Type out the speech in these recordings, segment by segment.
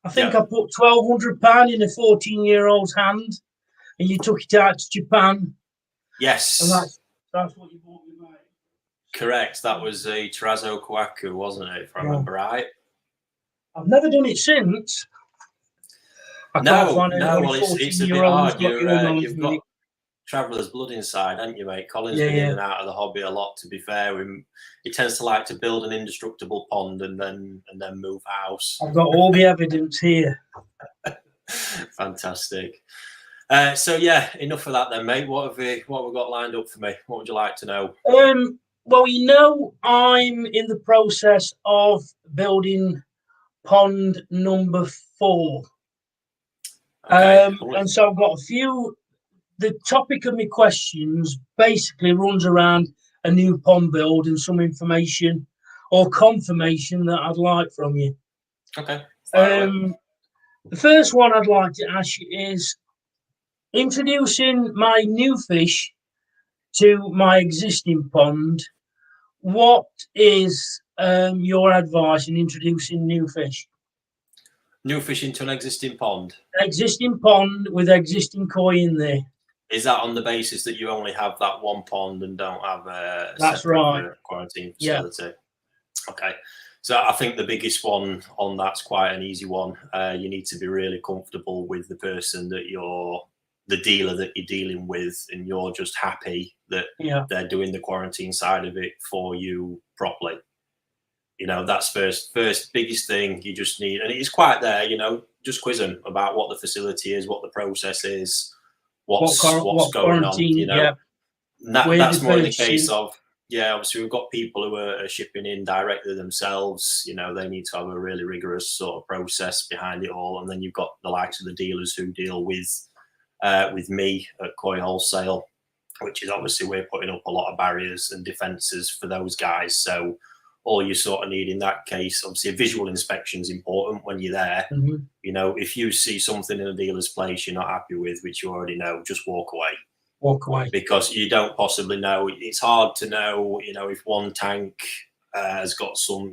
I think I put £1,200 in a 14-year-old's hand, and you took it out to Japan. Yes. And that's what you bought me, mate. Correct. That was a Terrazzo Kwaku, wasn't it? If I remember right. I've never done it since. Well, it's a bit hard. You've got traveller's blood inside, haven't you, mate? Colin's been in and out of the hobby a lot, to be fair. He tends to like to build an indestructible pond and then move house. I've got all the evidence here. Fantastic. So yeah, enough of that then, mate. What have we got lined up for me? What would you like to know? Well, I'm in the process of building pond number 4. Okay, and so I've got a few. The topic of my questions basically runs around a new pond build and some information or confirmation that I'd like from you. Okay. The first one I'd like to ask you is, introducing my new fish to my existing pond, what is your advice in introducing new fish? New fish into an existing pond? Existing pond with existing koi in there. Is that on the basis that you only have that one pond and don't have a separate quarantine facility? Yeah. Okay. So I think the biggest one on that's quite an easy one. You need to be really comfortable with the person that the dealer that you're dealing with, and you're just happy that they're doing the quarantine side of it for you properly. That's first biggest thing. You just need, and it's quite there, just quiz them about what the facility is, what the process is, what's going on, that's more in the case of, obviously we've got people who are shipping in directly themselves. They need to have a really rigorous sort of process behind it all. And then you've got the likes of the dealers who deal with me at Koi Wholesale, which is obviously we're putting up a lot of barriers and defences for those guys. So all you sort of need in that case, obviously a visual inspection is important when you're there. Mm-hmm. If you see something in a dealer's place you're not happy with, which you already know, just walk away. Because you don't possibly know. It's hard to know, if one tank has got some,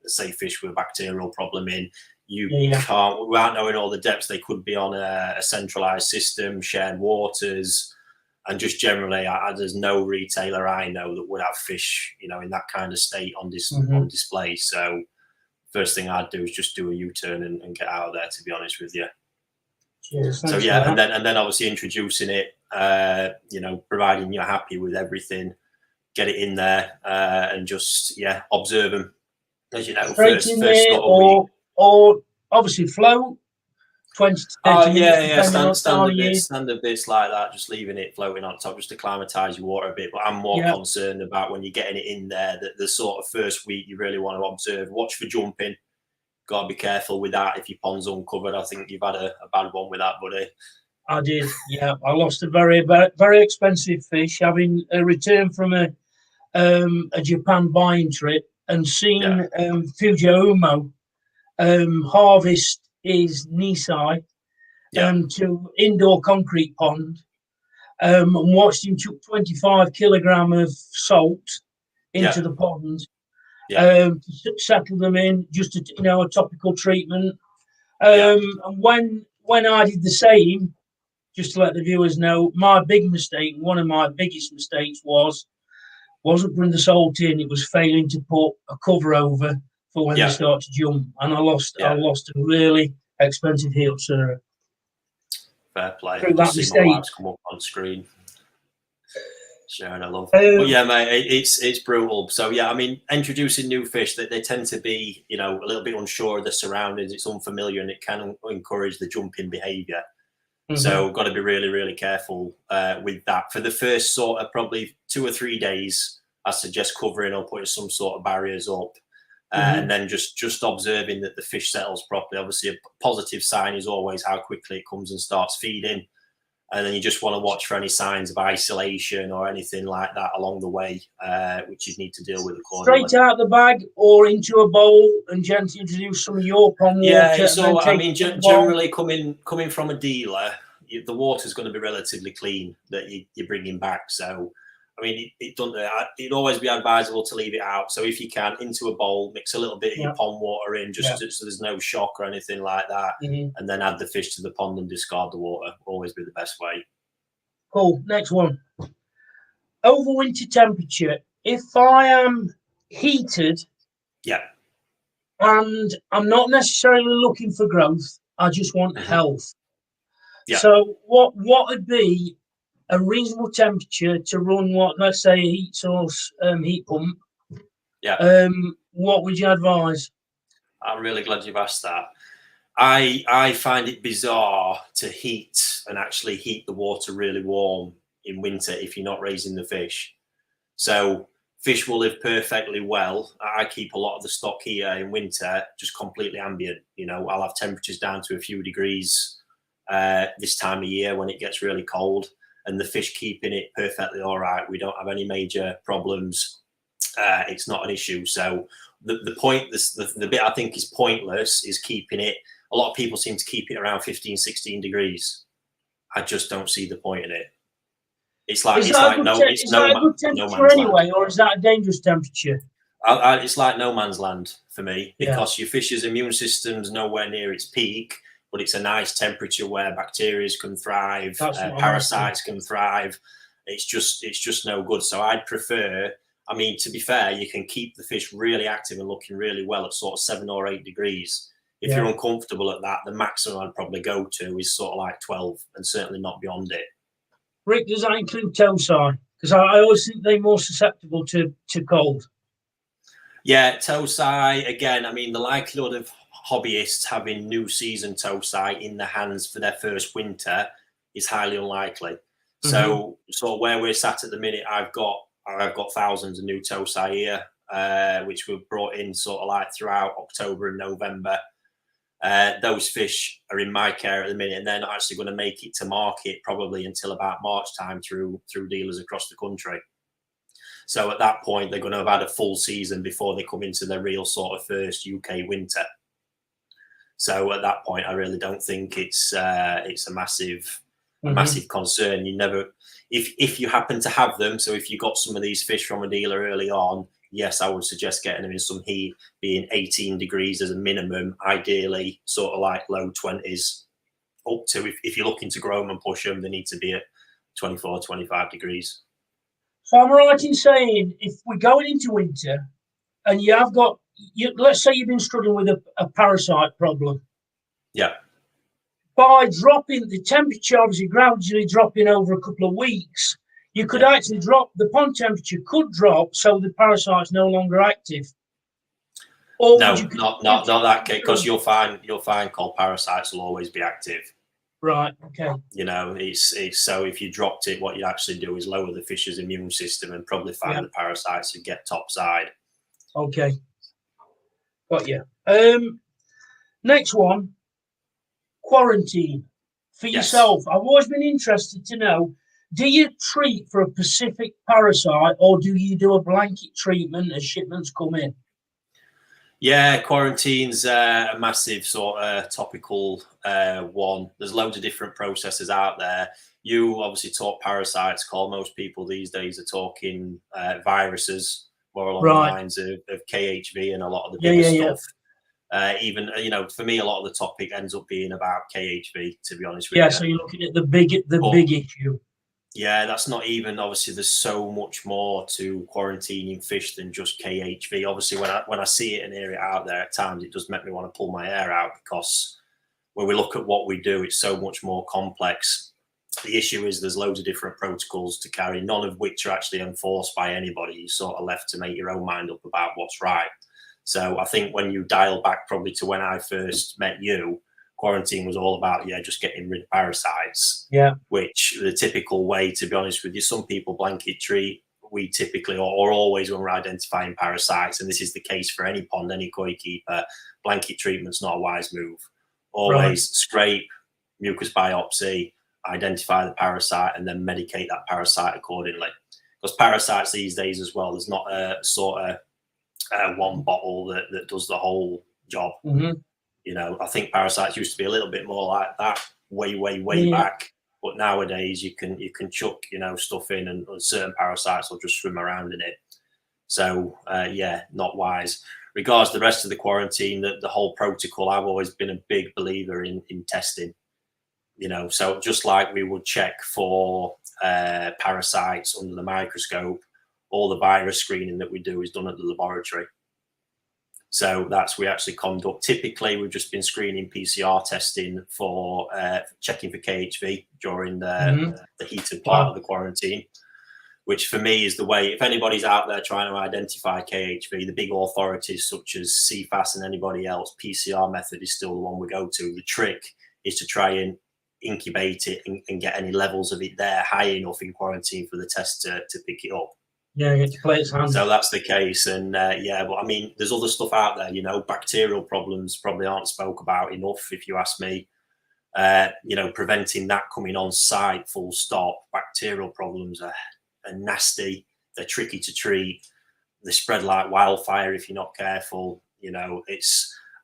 say fish with a bacterial problem in, you can't, without knowing all the depths, they could be on a centralized system, shared waters. And just generally, there's no retailer I know that would have fish, in that kind of state on display. So first thing I'd do is just do a U-turn and get out of there, to be honest with you. Cheers, so and then obviously introducing it, providing you're happy with everything, get it in there, and just observe them. As you know, straight in there, or obviously float. 20 to 30 minutes. Standard bits like that, just leaving it floating on top just to acclimatise your water a bit. But I'm more concerned about when you're getting it in there, that the sort of first week you really want to observe, watch for jumping. Got to be careful with that if your pond's uncovered. I think you've had a bad one with that, buddy. I did, I lost a very, very expensive fish, having a return from a Japan buying trip and seen Fujiomo harvest his Nisai to indoor concrete pond, and watched him chuck 25 kilogram of salt into the pond to settle them in, just a topical treatment. And when I did the same, just to let the viewers know, my big mistake, one of my biggest mistakes wasn't putting the salt in, it was failing to put a cover over for when they start to jump, and I lost a really expensive heel, sir. Fair play. Just see my wife's come up on screen. Sharing a love. But mate, it's brutal. So I mean, introducing new fish, that they tend to be, a little bit unsure of the surroundings. It's unfamiliar, and it can encourage the jumping behaviour. Mm-hmm. So got to be really, really careful with that. For the first sort of probably 2 or 3 days, I suggest covering or putting some sort of barriers up. And then just observing that the fish settles properly. Obviously, a positive sign is always how quickly it comes and starts feeding. And then you just want to watch for any signs of isolation or anything like that along the way, which you need to deal with accordingly. Straight out the bag or into a bowl and gently introduce some of your pond water. Yeah, so I mean, generally coming from a dealer, the water's going to be relatively clean that you're bringing back. So I mean, it'd always be advisable to leave it out. So if you can, into a bowl, mix a little bit of your pond water in, just so there's no shock or anything like that, and then add the fish to the pond and discard the water. Always be the best way. Cool. Next one. Overwinter temperature. If I am heated, and I'm not necessarily looking for growth, I just want health. So what would be a reasonable temperature to run let's say a heat source heat pump? What would you advise? I'm really glad you've asked that. I find it bizarre to actually heat the water really warm in winter if you're not raising the fish. So fish will live perfectly well. I keep a lot of the stock here in winter just completely ambient. I'll have temperatures down to a few degrees this time of year when it gets really cold, and the fish keeping it perfectly all right. We don't have any major problems. It's not an issue. So the bit I think is pointless is keeping it. A lot of people seem to keep it around 15, 16 degrees. I just don't see the point in it. It's like no temperature anyway, or is that a dangerous temperature? It's like no man's land for me, because your fish's immune system's nowhere near its peak, but it's a nice temperature where bacteria can thrive, parasites can thrive. It's just no good. So I'd prefer. I mean, to be fair, you can keep the fish really active and looking really well at sort of 7 or 8 degrees. If you're uncomfortable at that, the maximum I'd probably go to is sort of like 12, and certainly not beyond it. Rick, does that include tow-side? Because I always think they're more susceptible to cold. Yeah, tow-side, again, I mean, the likelihood of hobbyists having new season tow-side in their hands for their first winter is highly unlikely. So where we're sat at the minute, I've got thousands of new tow-side here, which were brought in sort of like throughout October and November. Those fish are in my care at the minute, and they're not actually going to make it to market probably until about March time through dealers across the country. So at that point, they're going to have had a full season before they come into their real sort of first UK winter. So at that point, I really don't think it's a massive concern. You never, if you happen to have them. So if you got some of these fish from a dealer early on, yes, I would suggest getting them in some heat, being 18 degrees as a minimum, ideally sort of like low 20s up to, if you're looking to grow them and push them, they need to be at 24, 25 degrees. So I'm right in saying if we're going into winter and you have got, let's say you've been struggling with a parasite problem. Yeah. By dropping the temperature, obviously gradually dropping over a couple of weeks, you could actually drop, the pond temperature could drop so the parasite's no longer active. Or no, not that case, because you'll find cold parasites will always be active. Right, okay. It's so if you dropped it, what you actually do is lower the fish's immune system and probably find the parasites and get topside. Okay. Got you. Next one, quarantine. For yourself, I've always been interested to know, do you treat for a specific parasite or do you do a blanket treatment as shipments come in? Yeah, quarantine's a massive sort of topical one. There's loads of different processes out there. You obviously talk parasites, Call. Most people these days are talking viruses, more along the lines of KHV and a lot of the bigger stuff. Even, for me, a lot of the topic ends up being about KHV, to be honest with you. Yeah, so you're looking at the big issue. Yeah, that's not even, obviously there's so much more to quarantining fish than just KHV. Obviously when I see it and hear it out there at times, it does make me want to pull my hair out, because when we look at what we do, it's so much more complex. The issue is there's loads of different protocols to carry, none of which are actually enforced by anybody. You're sort of left to make your own mind up about what's right. So I think when you dial back probably to when I first met you, quarantine was all about, just getting rid of parasites. Yeah. Which the typical way, to be honest with you, some people blanket treat. We typically, or always when we're identifying parasites, and this is the case for any pond, any koi keeper, blanket treatment's not a wise move. Always scrape, mucus biopsy, identify the parasite, and then medicate that parasite accordingly. Because parasites these days as well, there's not a sort of one bottle that does the whole job. I think parasites used to be a little bit more like that way back. But nowadays you can chuck, you know, stuff in, and certain parasites will just swim around in it. So yeah, not wise. Regards to the rest of the quarantine, the whole protocol, I've always been a big believer in testing. You know, so just like we would check for parasites under the microscope, all the virus screening that we do is done at the laboratory. So we actually conduct. Typically, we've just been screening PCR testing for checking for KHV during the heated part of the quarantine, which for me is the way. If anybody's out there trying to identify KHV, the big authorities such as CFAS and anybody else, PCR method is still the one we go to. The trick is to try and incubate it and get any levels of it there high enough in quarantine for the test to pick it up. Yeah, it's play its hand. So that's the case. And yeah, but I mean, there's other stuff out there, you know, bacterial problems probably aren't spoke about enough, if you ask me. You know, preventing that coming on site, full stop. Bacterial problems are nasty. They're tricky to treat. They spread like wildfire if you're not careful. You know,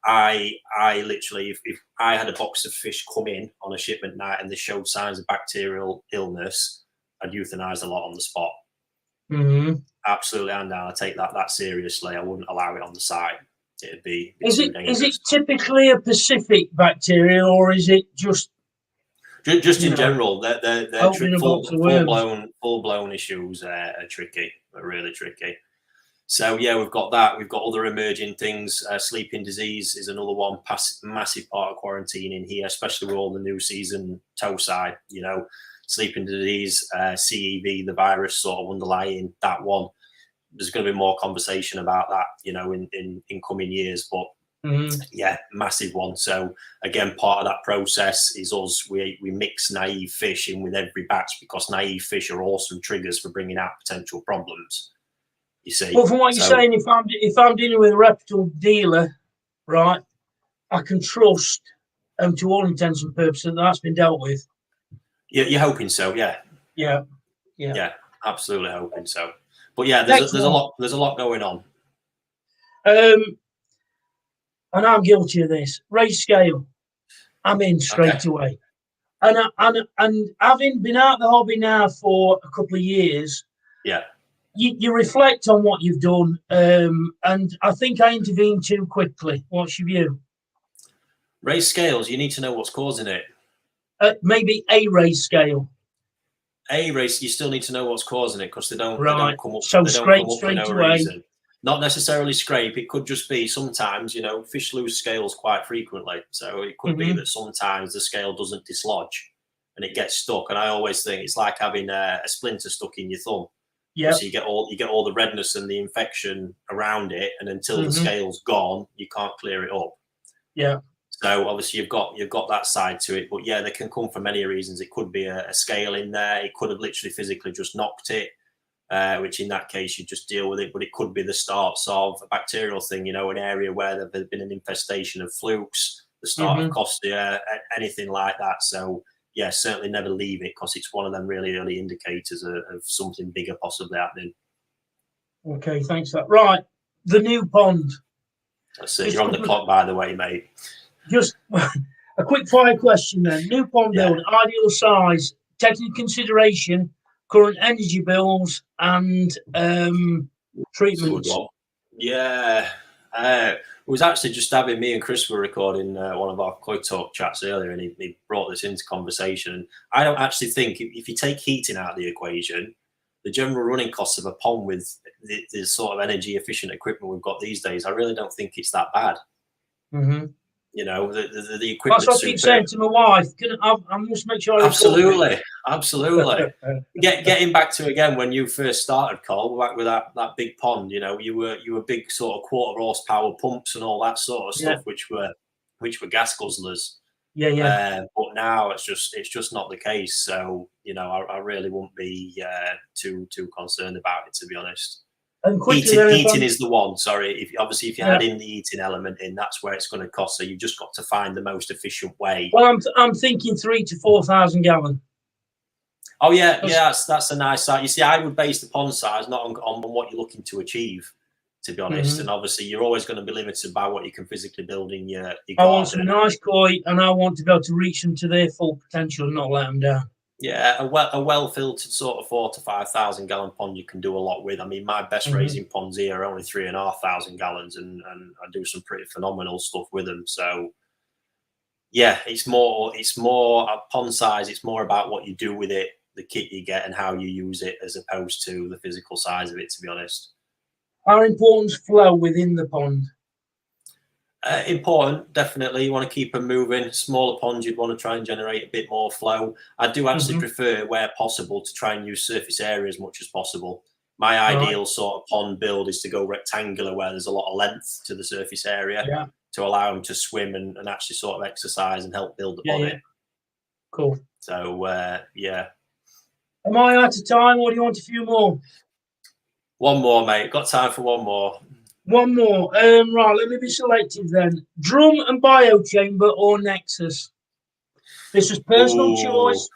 I literally, if I had a box of fish come in on a shipment night and they showed signs of bacterial illness, I'd euthanize a lot on the spot. Absolutely, and down. I take that seriously. I wouldn't allow it on the site. It'd be is it typically a Pacific bacteria, or is it just in general? They're full blown issues are tricky, are really tricky. So yeah, we've got that. We've got other emerging things. Sleeping disease is another one. Massive part of quarantine in here, especially with all the new season towside. You know, sleeping disease, CEV, the virus sort of underlying that one. There's going to be more conversation about that, you know, in coming years. But yeah, massive one. So again, part of that process is us. We mix naive fish in with every batch because naive fish are awesome triggers for bringing out potential problems. You see. Well, from what you're saying, if I'm dealing with a reputable dealer, right, I can trust, to all intents and purposes, that's been dealt with. Yeah, you're hoping so. Yeah. Yeah. Absolutely hoping so. But yeah, there's a lot going on. And I'm guilty of this. Race scale, I'm in straight away. And having been out the hobby now for a couple of years, yeah, you reflect on what you've done, and I think I intervened too quickly. What's your view? Race scales, you need to know what's causing it. Maybe a race scale. A race, you still need to know what's causing it because they don't come up. So scrape straight away. Reason. Not necessarily scrape. It could just be sometimes, you know, fish lose scales quite frequently. So it could be that sometimes the scale doesn't dislodge and it gets stuck. And I always think it's like having a splinter stuck in your thumb. Yeah. So you get all the redness and the infection around it, and until the scale's gone, you can't clear it up. Yeah. So obviously you've got that side to it, but yeah, they can come for many reasons. It could be a scale in there. It could have literally physically just knocked it, which in that case you just deal with it. But it could be the starts of a bacterial thing, you know, an area where there's been an infestation of flukes, the start of Costia, anything like that. So yeah, certainly never leave it because it's one of them really early indicators of something bigger possibly happening. Okay, thanks for that. Right, the new pond. That's it. You're on the clock, by the way, mate. Just a quick fire question then. New pond build, ideal size, taking into consideration current energy bills and treatments. Yeah. It was actually just having me and Chris were recording one of our Koi Talk chats earlier, and he brought this into conversation. I don't actually think if you take heating out of the equation, the general running costs of a pond with the sort of energy efficient equipment we've got these days, I really don't think it's that bad. You know, the equipment. That's what I keep saying to my wife. I must make sure. Absolutely. Getting back to again when you first started, Cole, back with that big pond. You know, you were big sort of quarter horsepower pumps and all that sort of stuff, which were gas guzzlers. Yeah. But now it's just not the case. So you know, I really wouldn't be too concerned about it, to be honest. And heating is the one. Sorry, if you add in the heating element in, that's where it's going to cost. So you've just got to find the most efficient way. Well, I'm thinking 3,000 to 4,000 gallon. Oh yeah, that's a nice size. You see, I would base the pond size not on what you're looking to achieve, to be honest. And obviously, you're always going to be limited by what you can physically build in your garden. I want some nice koi, and I want to be able to reach them to their full potential and not let them down. Yeah, a well filtered sort of 4,000 to 5,000 gallon pond you can do a lot with. I mean, my best raising ponds here are only 3,500 gallons, and I do some pretty phenomenal stuff with them. So yeah, it's more pond size. It's more about what you do with it, the kit you get, and how you use it, as opposed to the physical size of it, to be honest. How important is flow within the pond? Important, definitely. You want to keep them moving. Smaller ponds, you'd want to try and generate a bit more flow. I do actually prefer, where possible, to try and use surface area as much as possible. My ideal sort of pond build is to go rectangular, where there's a lot of length to the surface area to allow them to swim and actually sort of exercise and help build the body. Cool. So, yeah. Am I out of time, or do you want a few more? One more, mate. Got time for one more. One more. Right, let me be selective then. Drum and biochamber or Nexus? This is personal choice.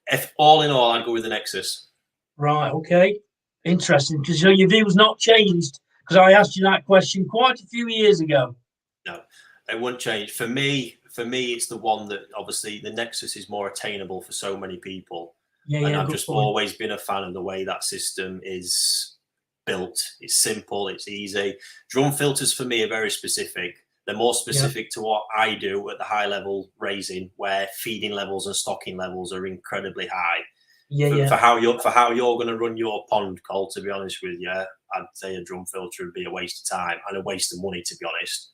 If all in all, I'd go with the Nexus. Right, okay. Interesting, because your view's not changed, because I asked you that question quite a few years ago. No, it wouldn't change. For me, it's the one that, obviously, the Nexus is more attainable for so many people. And I've just always been a fan of the way that system is built. It's simple, it's easy. Drum filters for me are very specific. They're more specific to what I do at the high level raising, where feeding levels and stocking levels are incredibly high. For how you're going to run your pond, Cole, to be honest with you, I'd say a drum filter would be a waste of time and a waste of money, to be honest.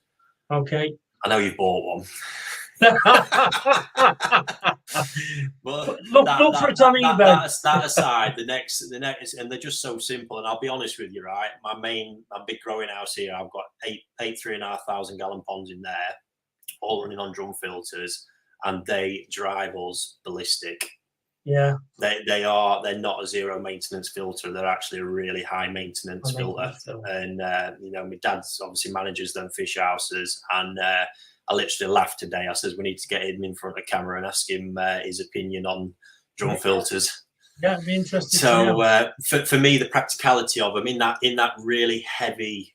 Okay. I know you've bought one. But look for it on eBay. That aside, the next, and they're just so simple. And I'll be honest with you, right? My big growing house here, I've got eight 3,500 gallon ponds in there, all running on drum filters, and they drive us ballistic. Yeah, they're not a zero maintenance filter. They're actually a really high maintenance filter. And my dad's obviously manages them fish houses, and I literally laughed today. I says we need to get him in front of the camera and ask him his opinion on drum filters. Yeah, it'd be interesting. So for me, the practicality of them in that really heavy,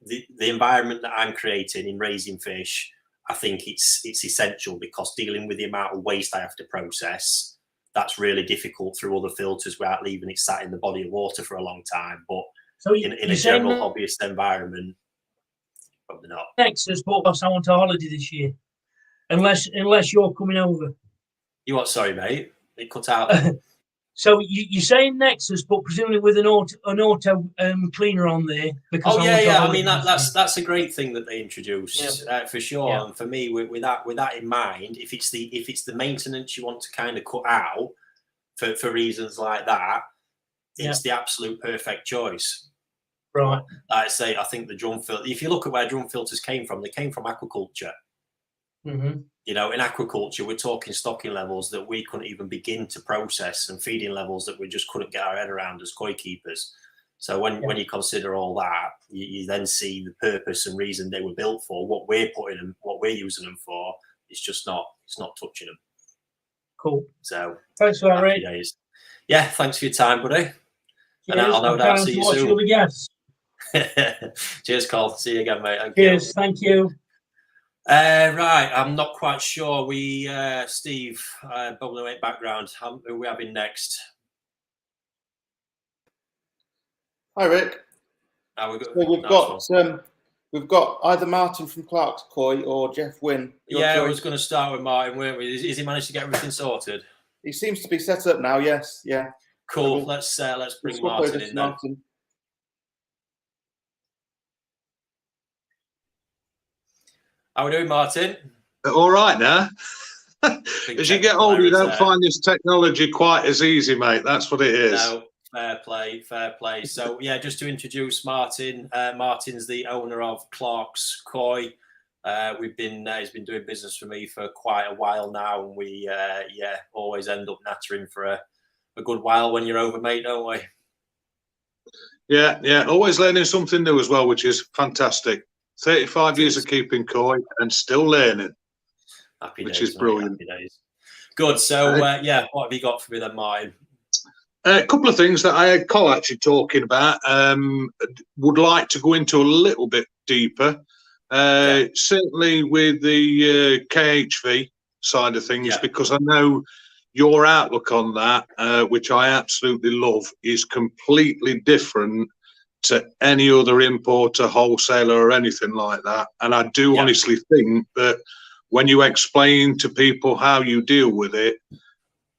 the environment that I'm creating in raising fish, I think it's essential, because dealing with the amount of waste I have to process, that's really difficult through other filters without leaving it sat in the body of water for a long time. But so in a general hobbyist environment, probably not. Nexus, but I want a holiday this year, unless you're coming over. You what? Sorry, mate. It cut out. So you're saying Nexus, but presumably with an auto cleaner on there. Because I mean that's a great thing that they introduced for sure. Yeah. And for me, with that in mind, if it's the maintenance you want to kind of cut out for reasons like that, it's the absolute perfect choice. Right. Like I say, I think the drum filter. If you look at where drum filters came from, they came from aquaculture. Mm-hmm. In aquaculture, we're talking stocking levels that we couldn't even begin to process, and feeding levels that we just couldn't get our head around as koi keepers. So when you consider all that, you then see the purpose and reason they were built for. What we're using them for, it's not touching them. Cool. So thanks for that, Ray. Yeah, thanks for your time, buddy. Cheers. And I'll no doubt see you soon. Yes. Cheers, Cole. See you again, mate. Cheers. Thank you. Right, I'm not quite sure. Steve, bubbling away background. Who are we having next? Hi, Rick. So we've got either Martin from Clark's Koi or Jeff Wynn. I was going to start with Martin, weren't we? Is he managed to get everything sorted? He seems to be set up now. Yes. Yeah. Cool. Let's bring Martin in then. How are we doing, Martin? All right now. As you get older, you don't find this technology quite as easy, mate. That's what it is. No, fair play. So, just to introduce Martin. Martin's the owner of Clark's Koi. He's been doing business for me for quite a while now, and we, always end up nattering for a good while when you're over, mate, don't we? Yeah. Always learning something new as well, which is fantastic. 35 years of keeping koi and still learning, which is brilliant. Happy days. Good. So, what have you got for me then, Martin? A couple of things that I had Cole actually talking about. Would like to go into a little bit deeper. Certainly with the KHV side of things, because I know your outlook on that, which I absolutely love, is completely different to any other importer, wholesaler, or anything like that. And I do honestly think that when you explain to people how you deal with it,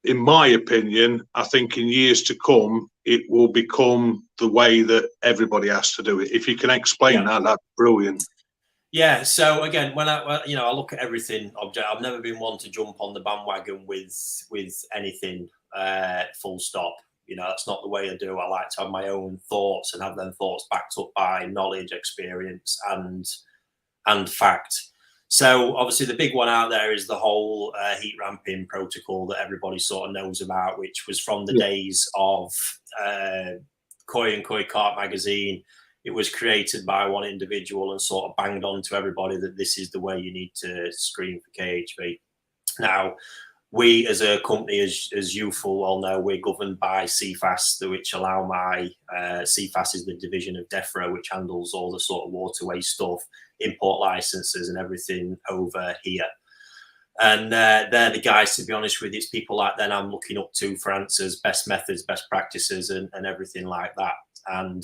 in my opinion, I think in years to come, it will become the way that everybody has to do it. If you can explain that, that's brilliant. Yeah. So again, when I look at everything object, I've never been one to jump on the bandwagon with anything full stop. That's not the way I do. I like to have my own thoughts and have them thoughts backed up by knowledge, experience, and fact. So obviously the big one out there is the whole heat ramping protocol that everybody sort of knows about, which was from the days of Koi and Koi Carp magazine. It was created by one individual and sort of banged on to everybody that this is the way you need to screen for KHV. Now, we as a company, as you full well know, we're governed by CFAS, which allow CFAS is the division of DEFRA, which handles all the sort of waterway stuff, import licenses and everything over here. And they're the guys, to be honest with you, it's people like them I'm looking up to for answers, best methods, best practices and everything like that. And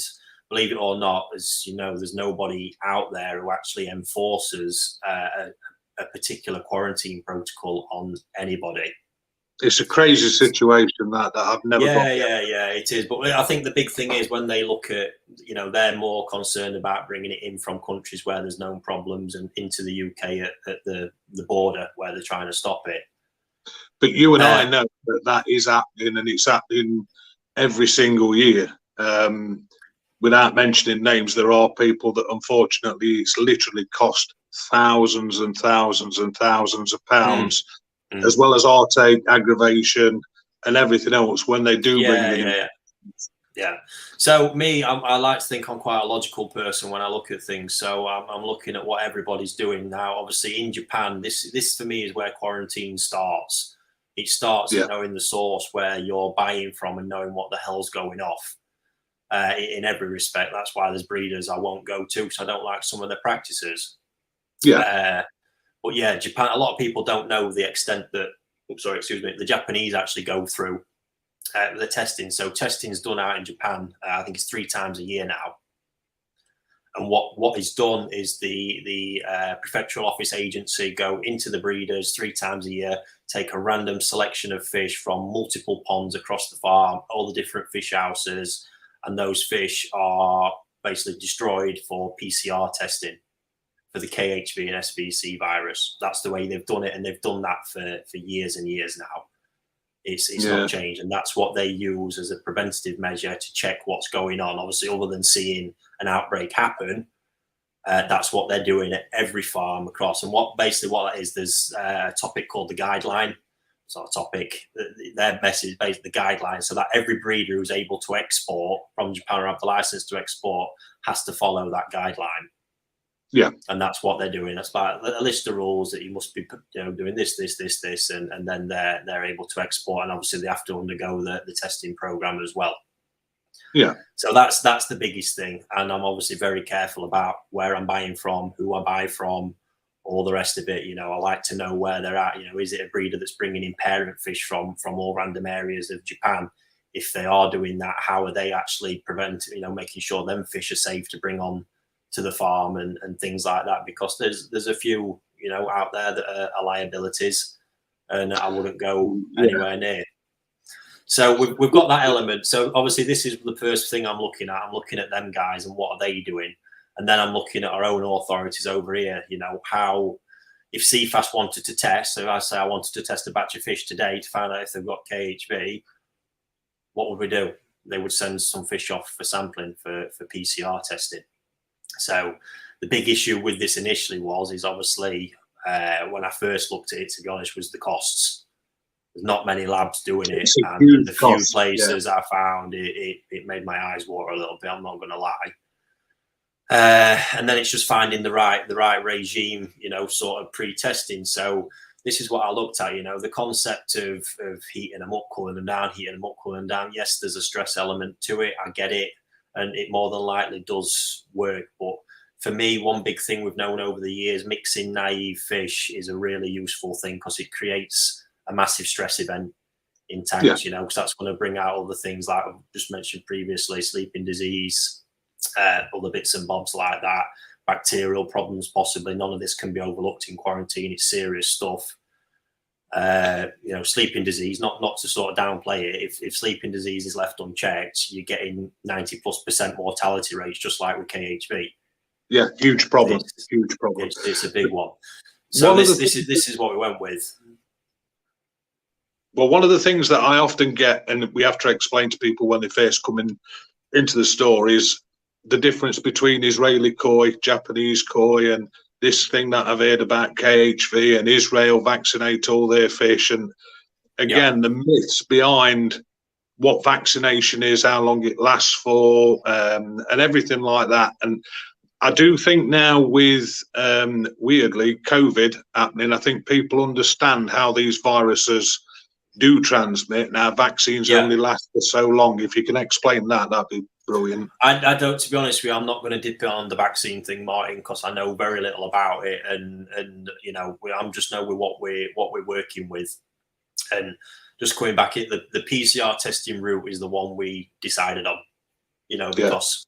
believe it or not, as you know, there's nobody out there who actually enforces a particular quarantine protocol on anybody. It's a crazy situation that I've never got. Yeah, it is. But I think the big thing is when they look at, they're more concerned about bringing it in from countries where there's known problems and into the UK at the border where they're trying to stop it. But you and I know that is happening, and it's happening every single year. Without mentioning names, there are people that unfortunately it's literally cost thousands and thousands and thousands of pounds, as well as heartache, aggravation, and everything else when they do bring it in. Yeah. So I like to think I'm quite a logical person when I look at things. So I'm looking at what everybody's doing now. Obviously, in Japan, this for me is where quarantine starts. It starts knowing the source where you're buying from and knowing what the hell's going off. In every respect. That's why there's breeders I won't go to because I don't like some of their practices. But yeah, Japan, a lot of people don't know the extent that, the Japanese actually go through the testing. So testing's done out in Japan, I think it's 3 times a year now. And what is done is the prefectural office agency go into the breeders 3 times a year, take a random selection of fish from multiple ponds across the farm, all the different fish houses, and those fish are basically destroyed for PCR testing for the KHV and SVC virus. That's the way they've done it, and they've done that for years and years now. It's not changed, and that's what they use as a preventative measure to check what's going on. Obviously, other than seeing an outbreak happen, that's what they're doing at every farm across. And what that is, there's a topic called the guideline. It's not a topic. Their message is basically the guidelines, so that every breeder who's able to export from Japan or have the license to export has to follow that guideline. Yeah, and that's what they're doing. That's about a list of rules that you must be, doing this, and then they're able to export. And obviously, they have to undergo the testing program as well. Yeah. So that's the biggest thing. And I'm obviously very careful about where I'm buying from, who I buy from, all the rest of it. I like to know where they're at. Is it a breeder that's bringing in parent fish from all random areas of Japan? If they are doing that, how are they actually making sure them fish are safe to bring on to the farm and things like that? Because there's a few, out there that are liabilities, and I wouldn't go anywhere near. So we've got that element. So obviously this is the first thing I'm looking at. I'm looking at them guys and what are they doing? And then I'm looking at our own authorities over here, how, if CFAS wanted to test, so I say I wanted to test a batch of fish today to find out if they've got KHV, what would we do? They would send some fish off for sampling for PCR testing. So the big issue with this initially is obviously when I first looked at it, to be honest, was the costs. There's not many labs doing it, and the few places I found, it made my eyes water a little bit, I'm not going to lie. And then it's just finding the right regime, sort of pre-testing. So this is what I looked at, the concept of heating them up, cooling them down, heating them up, cooling them down. Yes, there's a stress element to it. I get it. And it more than likely does work. But for me, one big thing we've known over the years, mixing naive fish is a really useful thing because it creates a massive stress event. in tanks, you know, because that's going to bring out other things like I've just mentioned previously, sleeping disease, other bits and bobs like that, bacterial problems possibly. None of this can be overlooked in quarantine. It's serious stuff. You know, sleeping disease, not to sort of downplay it. If sleeping disease is left unchecked, you're getting 90+% mortality rates, just like with KHV. Yeah, huge problem. It's a big one. So this is what we went with. Well, one of the things that I often get, and we have to explain to people when they first come into the store, is the difference between Israeli koi, Japanese koi, and this thing that I've heard about KHV and Israel vaccinate all their fish. And again, the myths behind what vaccination is, how long it lasts for, and everything like that. And I do think now with, weirdly, COVID happening, I think people understand how these viruses do transmit. Now, vaccines only last for so long. If you can explain that, that'd be brilliant. I don't, to be honest with you, I'm not going to dip on the vaccine thing, Martin, because I know very little about it, and you know, I'm just know with what we're working with. And just coming back, the PCR testing route is the one we decided on, you know, because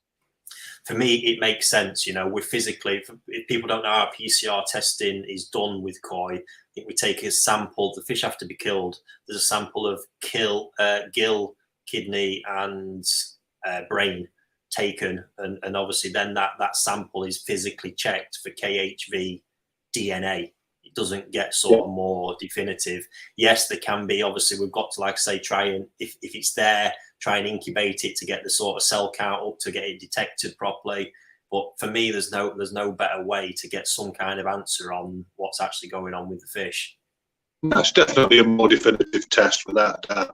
for me it makes sense. You know, we're physically, if people don't know how PCR testing is done with koi, I think we take a sample. The fish have to be killed. There's a sample of gill, kidney, and brain taken, and obviously then that sample is physically checked for KHV DNA. It doesn't get sort of more definitive. Yes, there can be. Obviously, we've got to, like I say, try and if it's there, try and incubate it to get the sort of cell count up to get it detected properly. But for me, there's no better way to get some kind of answer on what's actually going on with the fish. That's definitely a more definitive test for that.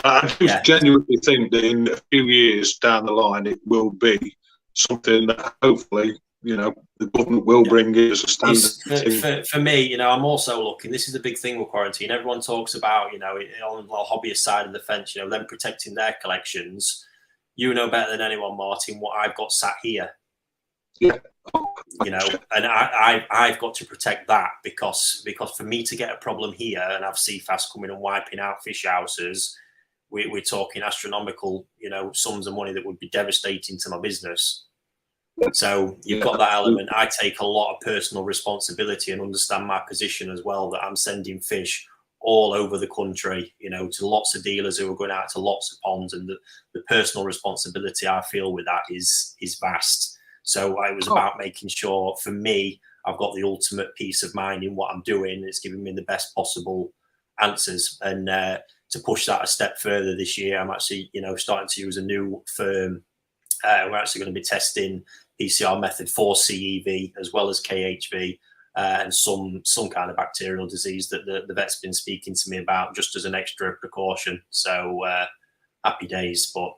I just genuinely think that in a few years down the line, it will be something that hopefully, you know, the government will bring it as a standard. For me, you know, I'm also looking, this is the big thing with quarantine. Everyone talks about, you know, on the hobbyist side of the fence, you know, them protecting their collections. You know better than anyone, Martin, what I've got sat here. Yeah. You know, and I've got to protect that because for me to get a problem here and have CFAS coming and wiping out fish houses, we're talking astronomical, you know, sums of money that would be devastating to my business. So you've got that element. I take a lot of personal responsibility and understand my position as well, that I'm sending fish all over the country, you know, to lots of dealers who are going out to lots of ponds, and the personal responsibility I feel with that is vast. So it was about making sure, for me, I've got the ultimate peace of mind in what I'm doing. It's giving me the best possible answers. And to push that a step further this year, I'm actually, you know, starting to use a new firm. We're actually going to be testing PCR method for CEV as well as KHV and some kind of bacterial disease that the vet's been speaking to me about, just as an extra precaution. So happy days. But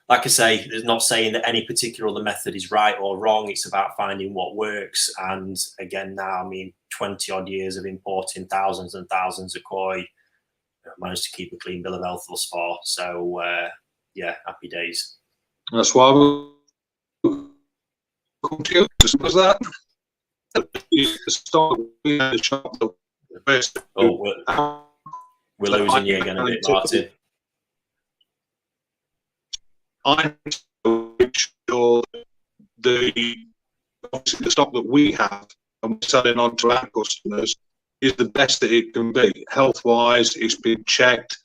like I say, there's not saying that any particular other method is right or wrong. It's about finding what works. And again, now, I mean, 20 odd years of importing thousands and thousands of koi, managed to keep a clean bill of health thus far. So yeah, happy days. That's why we come to you. Just as that. We're losing you again a bit, Martin. I make sure obviously the stock that we have and we're selling on to our customers is the best that it can be. Health-wise, it's been checked,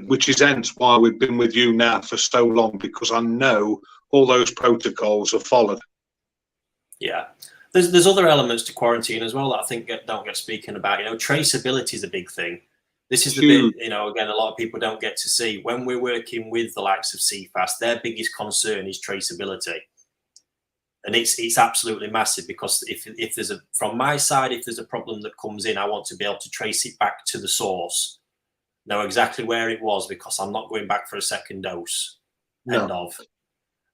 which is hence why we've been with you now for so long, because I know all those protocols are followed. Yeah. There's other elements to quarantine as well that I think don't get speaking about. You know, traceability is a big thing. This is the bit, you know, again, a lot of people don't get to see. When we're working with the likes of CFAS, their biggest concern is traceability. And it's absolutely massive, because if there's from my side, if there's a problem that comes in, I want to be able to trace it back to the source, know exactly where it was, because I'm not going back for a second dose. No. End of.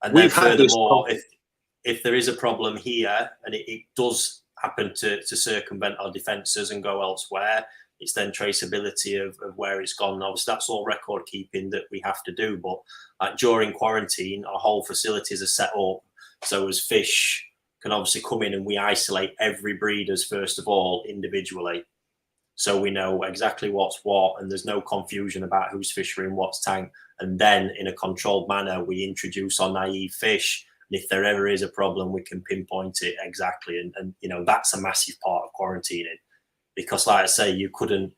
And then furthermore, if there is a problem here and it does happen to circumvent our defences and go elsewhere, it's then traceability of where it's gone. Obviously, that's all record keeping that we have to do. But during quarantine, our whole facilities are set up so as fish can obviously come in, and we isolate every breeders first of all individually. so we know exactly what's what, and there's no confusion about who's fishing what's tank. And then in a controlled manner, we introduce our naive fish. And if there ever is a problem, we can pinpoint it exactly. And you know, that's a massive part of quarantining, because like I say, you couldn't,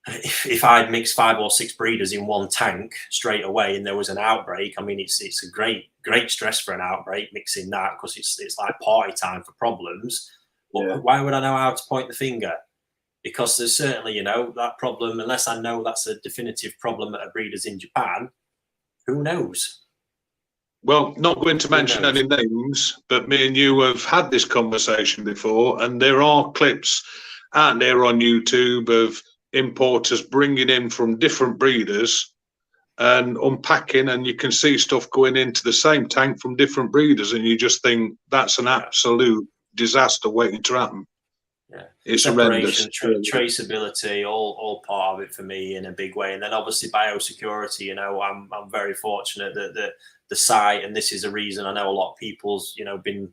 if I'd mixed 5 or 6 breeders in one tank straight away and there was an outbreak, I mean, it's a great stress for an outbreak mixing that, because it's like party time for problems. But why would I know how to point the finger? Because there's certainly, you know, that problem, unless I know that's a definitive problem at a breeder's in Japan, who knows? Well, not going to mention any names, but me and you have had this conversation before, and there are clips out there on YouTube of importers bringing in from different breeders and unpacking, and you can see stuff going into the same tank from different breeders, and you just think that's an absolute disaster waiting to happen. Yeah, it's separation, horrendous. Traceability, all part of it for me in a big way. And then obviously biosecurity. You know, I'm very fortunate that the site, and this is a reason I know a lot of people's, you know, been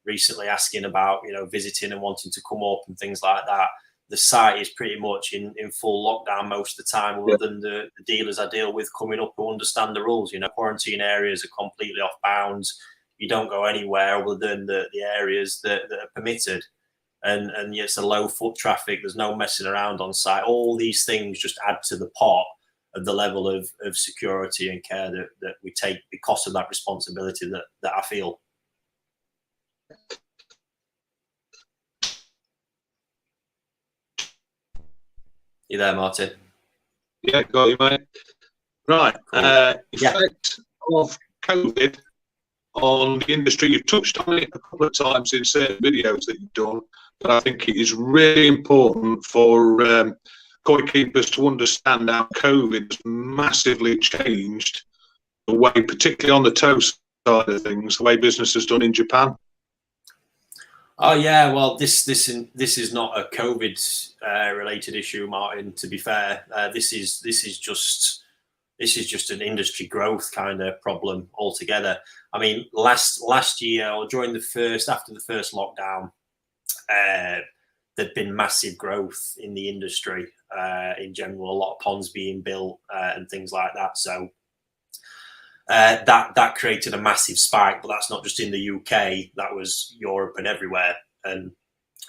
recently asking about, you know, visiting and wanting to come up and things like that. The site is pretty much in full lockdown most of the time, other than the dealers I deal with coming up who understand the rules. You know, quarantine areas are completely off bounds. You don't go anywhere other than the areas that are permitted. And it's a low foot traffic. There's no messing around on site. All these things just add to the pot of the level of security and care that we take because of that responsibility that I feel. You there, Martin? Yeah, got you, mate. Right. Cool. Effect of COVID on the industry. You've touched on it a couple of times in certain videos that you've done, but I think it is really important for koi keepers to understand how COVID has massively changed the way, particularly on the tow side of things, the way business is done in Japan. Oh yeah, well, this is not a COVID related issue, Martin. To be fair, this is just an industry growth kind of problem altogether. I mean, last year or after the first lockdown, there'd been massive growth in the industry in general. A lot of ponds being built and things like that. So that created a massive spike. But that's not just in the UK. That was Europe and everywhere. And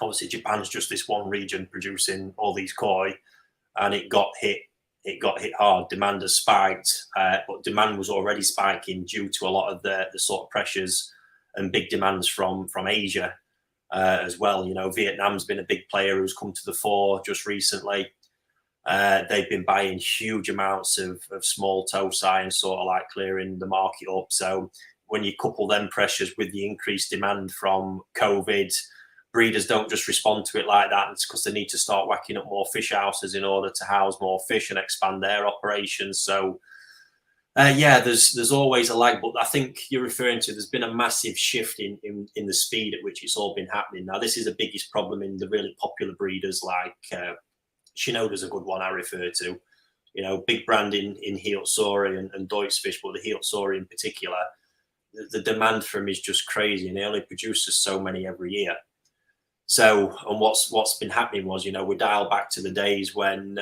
obviously, Japan's just this one region producing all these koi, and it got hit. It got hit hard. Demand has spiked, but demand was already spiking due to a lot of the sort of pressures and big demands from Asia as well. You know, Vietnam's been a big player who's come to the fore just recently. They've been buying huge amounts of small tow-sai and sort of like clearing the market up. So when you couple them pressures with the increased demand from COVID, breeders don't just respond to it like that. It's because they need to start whacking up more fish houses in order to house more fish and expand their operations. So, there's always a lag. But I think you're referring to, there's been a massive shift in the speed at which it's all been happening. Now, this is the biggest problem in the really popular breeders, like Shinoda's a good one I refer to. You know, big brand in Hiyotsuri and Deutschfish, but the Hiyotsuri in particular, the demand for them is just crazy, and they only produce so many every year. So, and what's been happening was, you know, we dial back to the days when,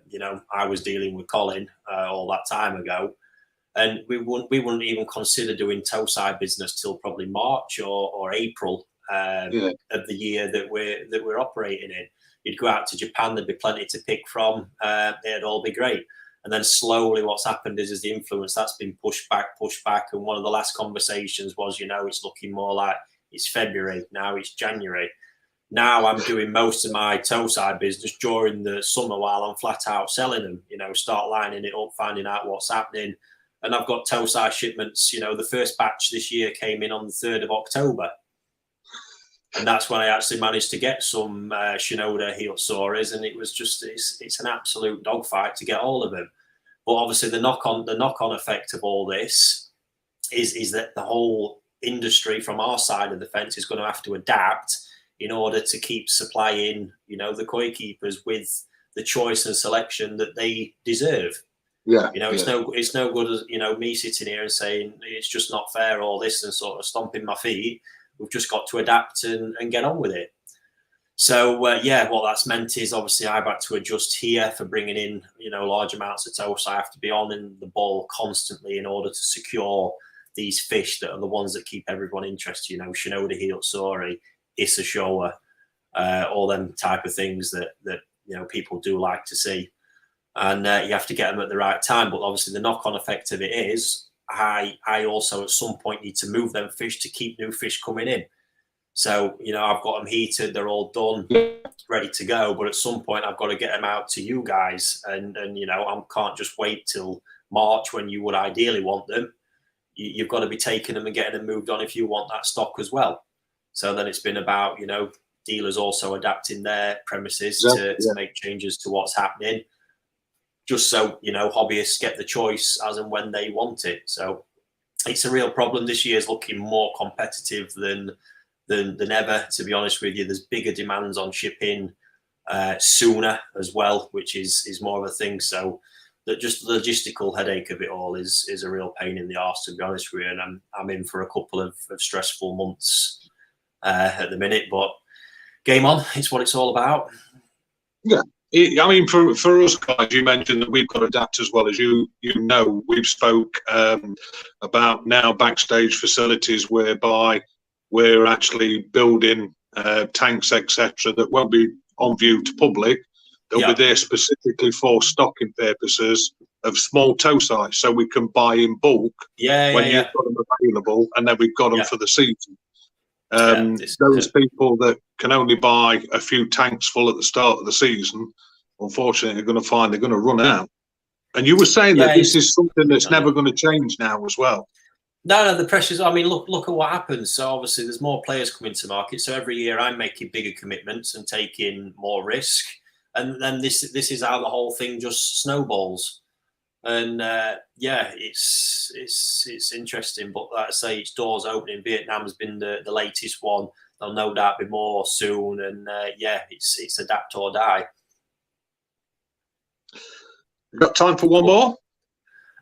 you know, I was dealing with Colin all that time ago, and we wouldn't even consider doing tow-sai business till probably March or April of the year that we're operating in. You'd go out to Japan, there'd be plenty to pick from. It'd all be great. And then slowly what's happened is the influence that's been pushed back. And one of the last conversations was, you know, it's looking more like it's February, now it's January. Now I'm doing most of my tow-sai business during the summer while I'm flat out selling them, you know, start lining it up, finding out what's happening. And I've got tow-sai shipments, you know, the first batch this year came in on the 3rd of October. And that's when I actually managed to get some Shinoda Hiyotsuris, and it was just, it's an absolute dogfight to get all of them. But obviously the knock-on effect of all this is that the whole industry from our side of the fence is going to have to adapt in order to keep supplying, you know, the koi keepers with the choice and selection that they deserve. Yeah, you know, it's no good as, you know, me sitting here and saying it's just not fair, all this, and sort of stomping my feet. We've just got to adapt and get on with it. So yeah, what that's meant is obviously I've had to adjust here for bringing in, you know, large amounts of tow. So I have to be on in the ball constantly in order to secure these fish that are the ones that keep everyone interested. You know, Shinoda Hiyotsori, Issa Showa, all them type of things that you know people do like to see, and you have to get them at the right time. But obviously, the knock-on effect of it is I also at some point need to move them fish to keep new fish coming in. So, you know, I've got them heated, they're all done, ready to go. But at some point, I've got to get them out to you guys. And you know, I can't just wait till March when you would ideally want them. You've got to be taking them and getting them moved on if you want that stock as well. So then it's been about, you know, dealers also adapting their premises to make changes to what's happening. Just so, you know, hobbyists get the choice as and when they want it. So it's a real problem. This year's looking more competitive than ever, to be honest with you. There's bigger demands on shipping sooner as well, which is more of a thing. So that just the logistical headache of it all is a real pain in the arse, to be honest with you. And I'm in for a couple of stressful months at the minute, but game on. It's what it's all about. Yeah. I mean, for us guys, you mentioned that we've got to adapt as well. As you know, we've spoke about now backstage facilities whereby we're actually building tanks, etc., that won't be on view to public. They'll be there specifically for stocking purposes of small tow sites, so we can buy in bulk when you've got them available, and then we've got them for the season. Those people that can only buy a few tanks full at the start of the season, unfortunately, are going to find they're going to run out. And you were saying that this is something that's never going to change now as well. No, the pressures. I mean, look at what happens. So obviously, there's more players coming to market. So every year, I'm making bigger commitments and taking more risk, and then this is how the whole thing just snowballs. And yeah, it's interesting. But like I say, each door's opening. Vietnam's been the latest one. There'll no doubt be more soon. And yeah, it's adapt or die. We've got time for one more.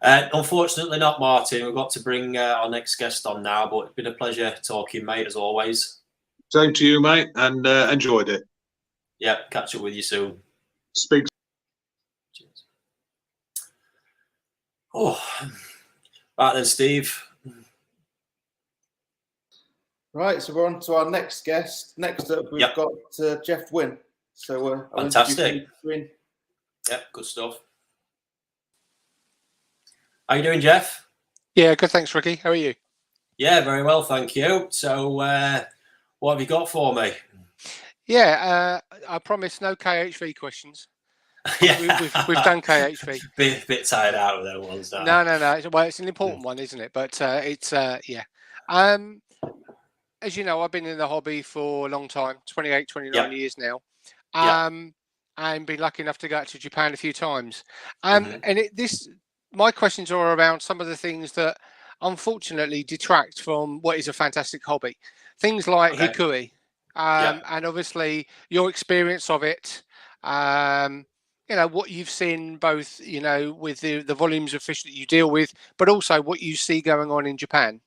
Unfortunately not, Martin. We've got to bring our next guest on now, but it's been a pleasure talking, mate, as always. Same to you, mate, and enjoyed it. Yeah, catch up with you soon. Speak. Cheers. Oh, right then, Steve. Right, so we're on to our next guest. Next up, we've got Jeff Wynn. So fantastic. Yeah, good stuff. How you doing, Jeff? Yeah, good. Thanks, Ricky. How are you? Yeah, very well, thank you. So, what have you got for me? Yeah, I promise no KHV questions. Yeah, we've done KHV. Bit tired out of those ones now. No. Well, it's an important one, isn't it? But it's yeah. As you know, I've been in the hobby for a long time, 28, 29 years now. And been lucky enough to go out to Japan a few times. And my questions are around some of the things that unfortunately detract from what is a fantastic hobby. Things like hikui, and obviously your experience of it, you know, what you've seen both, you know, with the volumes of fish that you deal with, but also what you see going on in Japan.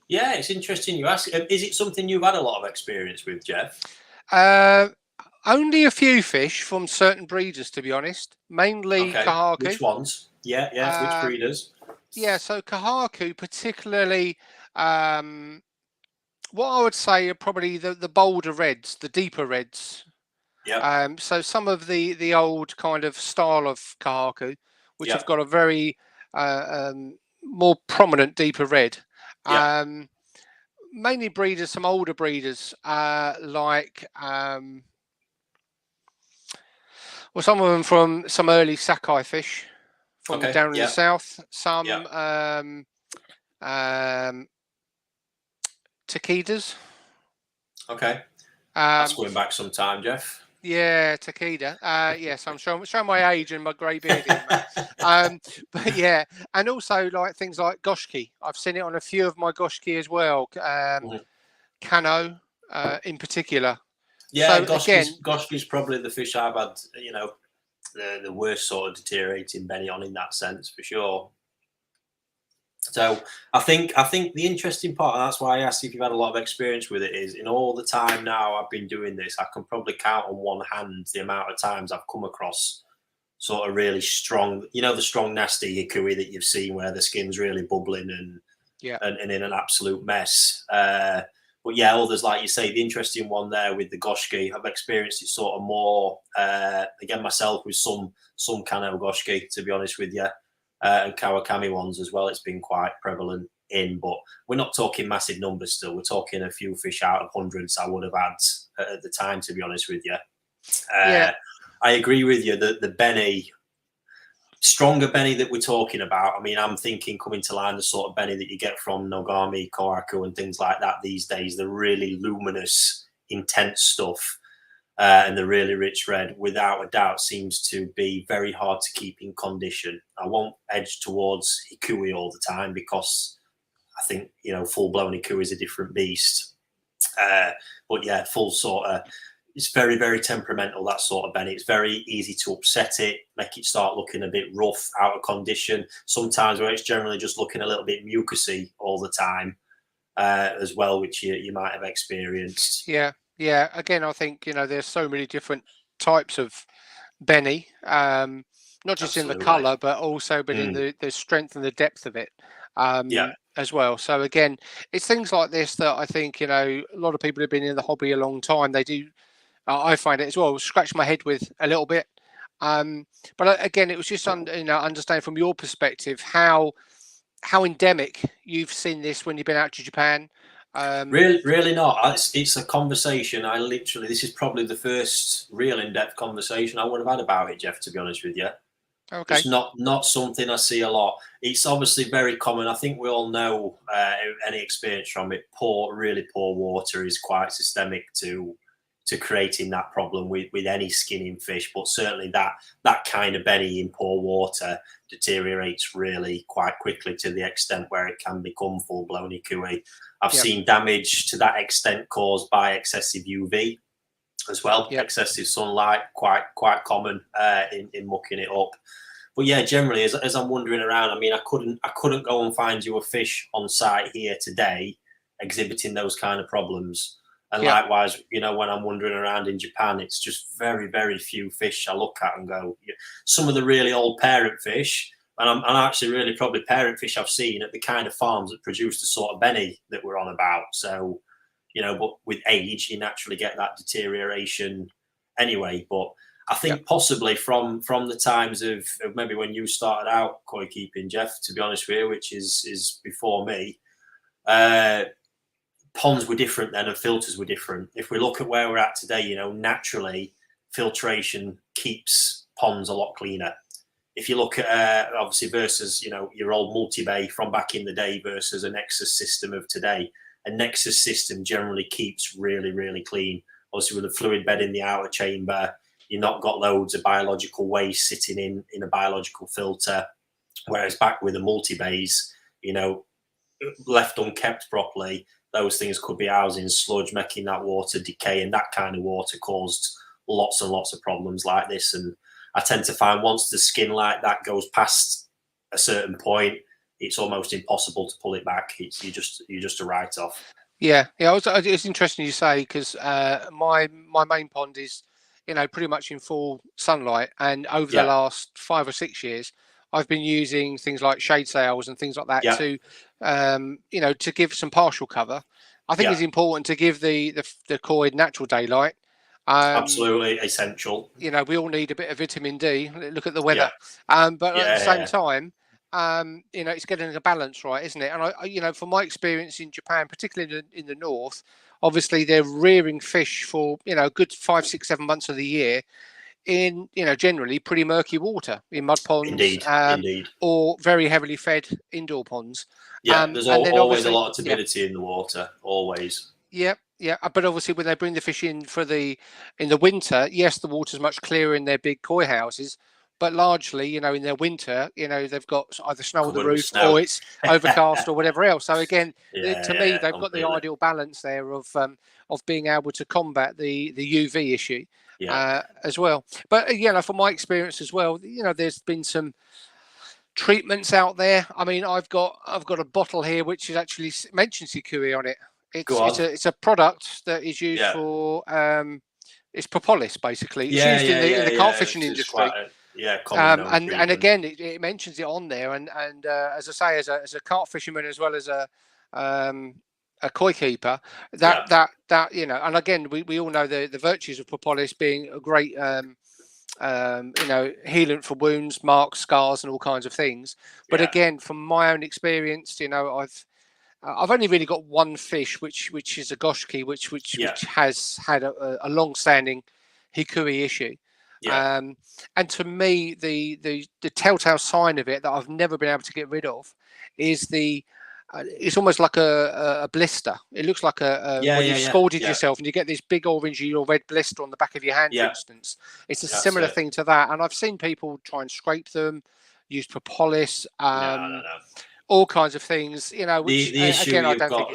Yeah, it's interesting you ask. Is it something you've had a lot of experience with, Jeff? Only a few fish from certain breeders, to be honest. Mainly Kahaku. Which ones? Yeah. Which breeders? Yeah, so Kahaku, particularly, what I would say are probably the bolder reds, the deeper reds. Yeah. So some of the old kind of style of Kahaku, which have got a very more prominent, deeper red. Mainly breeders, some older breeders, like well, some of them from some early Sakai fish from down in the south. Some takidas. Okay. That's going back some time, Jeff. Yeah, takida. Yes, I'm showing my age and my grey beard here, mate. But yeah, and also like things like goshki. I've seen it on a few of my goshki as well. Kano, in particular. Yeah, so goshki's probably the fish I've had, you know, the worst sort of deteriorating belly on in that sense, for sure. So I think the interesting part, and that's why I asked if you've had a lot of experience with it, is in all the time now I've been doing this, I can probably count on one hand the amount of times I've come across sort of really strong, the strong nasty hikui that you've seen where the skin's really bubbling and in an absolute mess. But yeah, others, like you say, the interesting one there with the goshki, I've experienced it sort of more again myself with some Kano goshki, to be honest with you. And Kawakami ones as well. It's been quite prevalent in, but we're not talking massive numbers still. We're talking a few fish out of hundreds I would have had at the time, to be honest with you. I agree with you that the Benny, stronger Benny that we're talking about, I mean, I'm thinking coming to line the sort of Benny that you get from Nogami, Koraku and things like that these days, the really luminous, intense stuff. And the really rich red, without a doubt, seems to be very hard to keep in condition. I won't edge towards hikui all the time because I think, full-blown hikui is a different beast. But yeah, full sort of, it's very, very temperamental, that sort of Benny. It's very easy to upset it, make it start looking a bit rough, out of condition. Sometimes where it's generally just looking a little bit mucusy all the time as well, which you might have experienced. Yeah, again, I think, there's so many different types of Benny, not just in the colour, but also in the strength and the depth of it as well. So again, it's things like this that I think, a lot of people have been in the hobby a long time. They do, I find it as well, scratch my head with a little bit. But again, it was just understanding from your perspective how endemic you've seen this when you've been out to Japan. Really not. It's a conversation. This is probably the first real in-depth conversation I would have had about it, Jeff, to be honest with you. Okay. It's not something I see a lot. It's obviously very common. I think we all know any experience from it. Really poor water is quite systemic to creating that problem with any skinning fish, but certainly that kind of Benny in poor water deteriorates really quite quickly to the extent where it can become full-blown hikui. I've seen damage to that extent caused by excessive UV as well. Excessive sunlight, quite common in mucking it up. But yeah, generally, as I'm wandering around, I mean, I couldn't go and find you a fish on site here today exhibiting those kind of problems. And likewise, when I'm wandering around in Japan, it's just very, very few fish I look at and go. Some of the really old parent fish, and I'm actually really probably parent fish I've seen at the kind of farms that produce the sort of Benny that we're on about. So, but with age, you naturally get that deterioration anyway. But I think possibly from the times of maybe when you started out koi keeping, Jeff, to be honest with you, which is before me, ponds were different then and filters were different. If we look at where we're at today, naturally filtration keeps ponds a lot cleaner. If you look at obviously versus, your old multi-bay from back in the day versus a Nexus system of today, a Nexus system generally keeps really, really clean. Obviously with a fluid bed in the outer chamber, you've not got loads of biological waste sitting in a biological filter. Whereas back with the multi-bays, left unkept properly, those things could be housing sludge, making that water decay, and that kind of water caused lots and lots of problems like this. And I tend to find once the skin like that goes past a certain point, it's almost impossible to pull it back. You're just a write-off. Yeah. It's interesting you say, because my main pond is, pretty much in full sunlight, and over the last 5 or 6 years, I've been using things like shade sails and things like that to, to give some partial cover. I think it's important to give the koi natural daylight. Absolutely essential. We all need a bit of vitamin D. Look at the weather. But at the same time, it's getting a balance right, isn't it? And I from my experience in Japan, particularly in the north, obviously they're rearing fish for a good 5, 6, 7 months of the year in generally pretty murky water in mud ponds, indeed, or very heavily fed indoor ponds. There's always a lot of turbidity in the water, always. But obviously when they bring the fish in in the winter, yes, the water's much clearer in their big koi houses, but largely, in their winter, they've got either snow on the roof or it's overcast or whatever else. So again, to me, they've got the ideal balance there of being able to combat the UV issue as well. But from my experience as well, there's been some treatments out there. I mean, I've got a bottle here which is actually mentions Hikui on it. It's a product that is used for it's propolis basically. It's used in the carp fishing industry. And again, it mentions it on there. And as I say, as a carp fisherman as well as a koi keeper, that and again, we all know the virtues of propolis being a great healant for wounds, marks, scars, and all kinds of things. But again, from my own experience, I've only really got one fish, which is a goshki, which has had a long-standing Hikui issue. And to me, the telltale sign of it that I've never been able to get rid of is it's almost like a blister. It looks like when you've scalded yourself and you get this big orangey or red blister on the back of your hand, for instance. It's a similar thing to that. And I've seen people try and scrape them, use propolis, all kinds of things. Which the issue again, you've got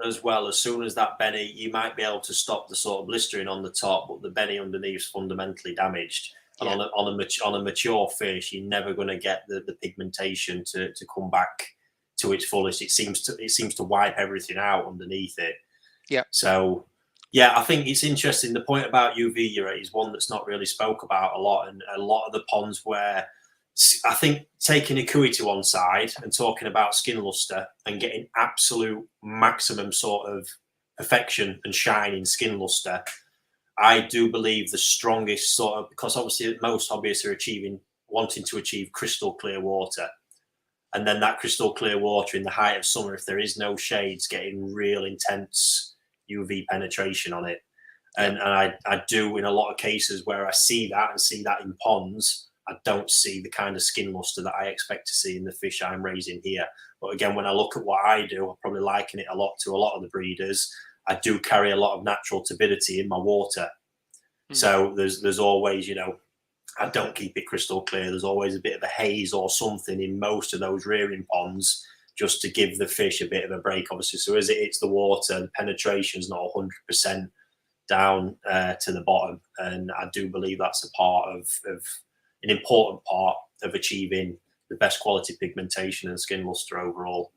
as well, as soon as that benny, you might be able to stop the sort of blistering on the top, but the benny underneath is fundamentally damaged. And on a mature fish, you're never going to get the pigmentation to come back to its fullest. It seems to wipe everything out underneath it. So I think it's interesting. The point about UV urate is one that's not really spoke about a lot, and a lot of the ponds where I think taking Hikui to one side and talking about skin luster and getting absolute maximum sort of perfection and shine in skin luster, I do believe the strongest sort of, because obviously most hobbyists are wanting to achieve crystal clear water. And then that crystal clear water in the height of summer, if there is no shades, getting real intense UV penetration on it. And I do, in a lot of cases where I see that in ponds, I don't see the kind of skin luster that I expect to see in the fish I'm raising here. But again, when I look at what I do, I probably liken it a lot to a lot of the breeders. I do carry a lot of natural turbidity in my water. So there's always, I don't keep it crystal clear. There's always a bit of a haze or something in most of those rearing ponds, just to give the fish a bit of a break, obviously. So as it hits the water, the penetration's not 100% down to the bottom. And I do believe that's a part of an important part of achieving the best quality pigmentation and skin luster overall.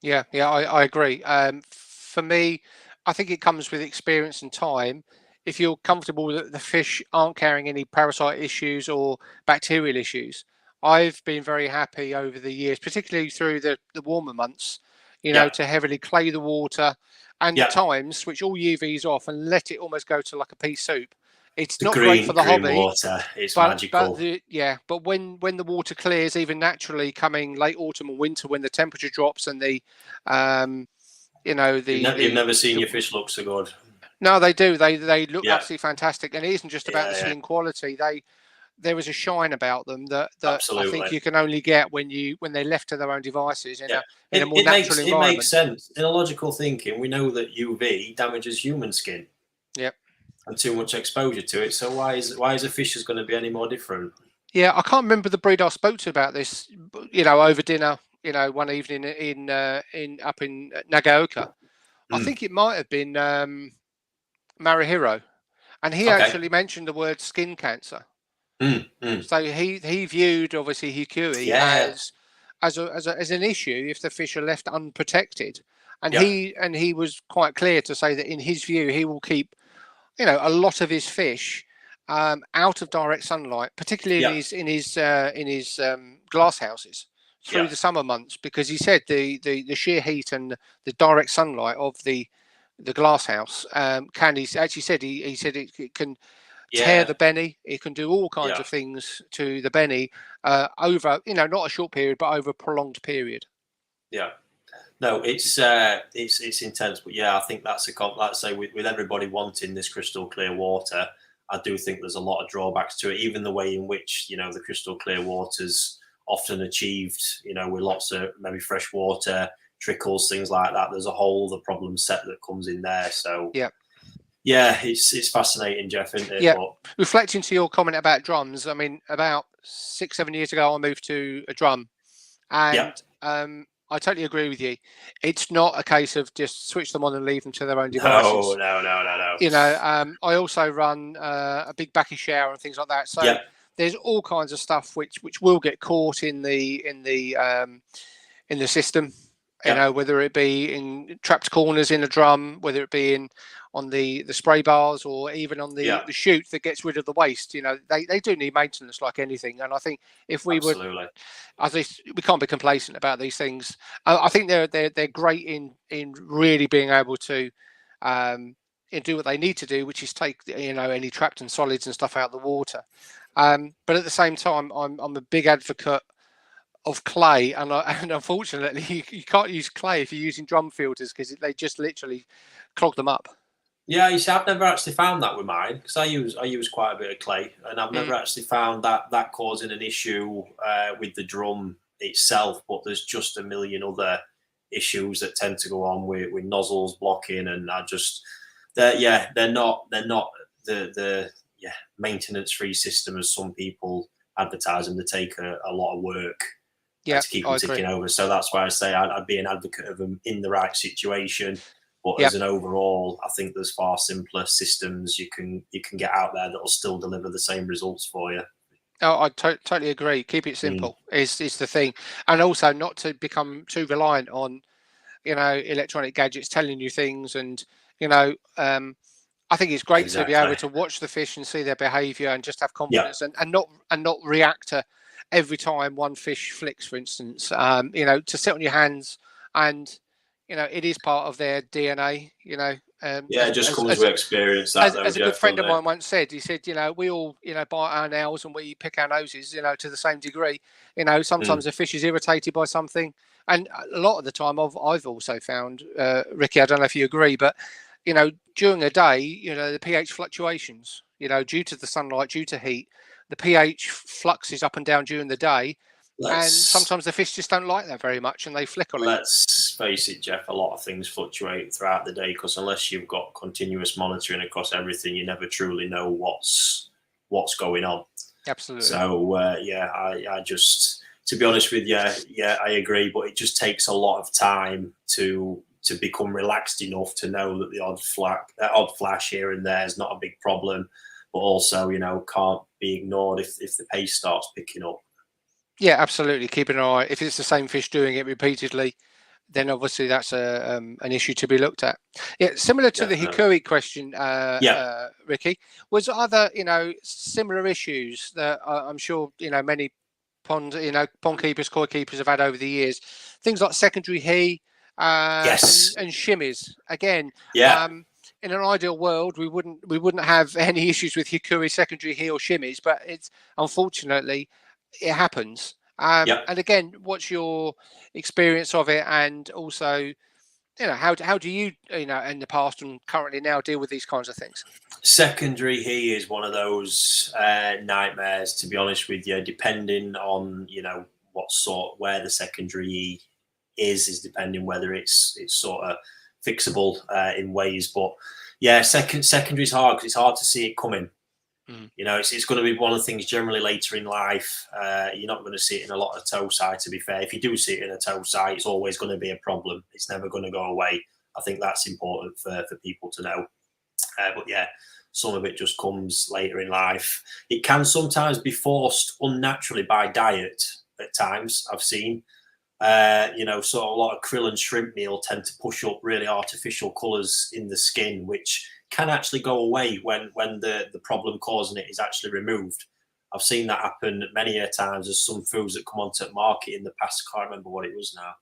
I agree. For me, I think it comes with experience and time. If you're comfortable that the fish aren't carrying any parasite issues or bacterial issues, I've been very happy over the years, particularly through the warmer months, to heavily clay the water and at times switch all UVs off and let it almost go to like a pea soup. It's not great for the hobby. Water, it's magical. But when the water clears, even naturally coming late autumn or winter, when the temperature drops and you've never seen your fish look so good. No, they do. They look absolutely fantastic, and it isn't just about the skin quality. There is a shine about them that I think you can only get when they're left to their own devices in a more natural environment. It makes sense in a logical thinking. We know that UV damages human skin. And too much exposure to it. So why is a fish going to be any more different? I can't remember the breed I spoke to about this. Over dinner. One evening up in Nagaoka. I think it might have been Marihiro, and he actually mentioned the word skin cancer. So he viewed obviously Hikui as an issue if the fish are left unprotected, and he was quite clear to say that in his view he will keep a lot of his fish out of direct sunlight, particularly in his glass houses through the summer months, because he said the sheer heat and the direct sunlight of the glass house he said it can tear the benny. It can do all kinds of things to the benny over not a short period but over a prolonged period. No, it's intense, but I think that's let's say with everybody wanting this crystal clear water, I do think there's a lot of drawbacks to it. Even the way in which the crystal clear water's often achieved, with lots of maybe fresh water, trickles, things like that. There's a whole other problem set that comes in there. So it's fascinating, Jeff, isn't it? But reflecting to your comment about drums, I mean, about 6-7 years ago, I moved to a drum, and I totally agree with you. It's not a case of just switch them on and leave them to their own devices. No. I also run a big backy shower and things like that. So there's all kinds of stuff which will get caught in the system. You know, whether it be in trapped corners in a drum, whether it be on the spray bars, or even on the chute that gets rid of the waste. You know, they do need maintenance like anything. And I think if we would, at least we can't be complacent about these things. I think they're great in really being able to do what they need to do, which is take any trapped and solids and stuff out of the water. But at the same time, I'm a big advocate of clay, and unfortunately you can't use clay if you're using drum filters, because they just literally clog them up. Yeah, you see, I've never actually found that with mine, because I use quite a bit of clay, and I've never actually found that causing an issue with the drum itself. But there's just a million other issues that tend to go on with nozzles blocking, and they're not the maintenance free system as some people advertise them. They take a lot of work to keep them ticking over. So that's why I say I'd be an advocate of them in the right situation. But as an overall, I think there's far simpler systems you can get out there that will still deliver the same results for you. Oh, I totally agree. Keep it simple is the thing, and also not to become too reliant on electronic gadgets telling you things. And I think it's great to be able to watch the fish and see their behaviour and just have confidence and not react to every time one fish flicks, for instance. To sit on your hands, and it is part of their DNA. It just comes with experience. As a good friend of mine once said, he said, we all bite our nails and we pick our noses, to the same degree. Sometimes the fish is irritated by something, and a lot of the time I've also found, Ricky, I don't know if you agree, but during a day, the pH fluctuations, due to the sunlight, due to heat, the pH fluxes up and down during the day. And sometimes the fish just don't like that very much, and they flick on it. Let's face it, Jeff, a lot of things fluctuate throughout the day, because unless you've got continuous monitoring across everything, you never truly know what's going on. Absolutely. So, I just, to be honest with you, I agree, but it just takes a lot of time to become relaxed enough to know that the odd flash here and there is not a big problem, but also, can't be ignored if the pace starts picking up. Yeah, absolutely. Keep an eye. If it's the same fish doing it repeatedly, then obviously that's an issue to be looked at. Yeah, similar to the Hikui question, Ricky, was other similar issues that I'm sure many pond keepers, koi keepers have had over the years. Things like secondary he and shimmies. Again, in an ideal world, we wouldn't have any issues with Hikui, secondary he, or shimmies, but it's unfortunately it happens. And again, what's your experience of it, and also, how do you, in the past and currently now, deal with these kinds of things? Secondary he is one of those nightmares, to be honest with you. Depending on where the secondary he is depending whether it's sort of fixable in ways. But secondary is hard because it's hard to see it coming. It's going to be one of the things generally later in life. You're not going to see it in a lot of toe side, to be fair. If you do see it in a toe side, it's always going to be a problem. It's never going to go away. I think that's important for people to know. But some of it just comes later in life. It can sometimes be forced unnaturally by diet at times, I've seen. So a lot of krill and shrimp meal tend to push up really artificial colours in the skin, which can actually go away when the problem causing it is actually removed. I've seen that happen many a times. There's some foods that come onto the market in the past. I can't remember what it was now.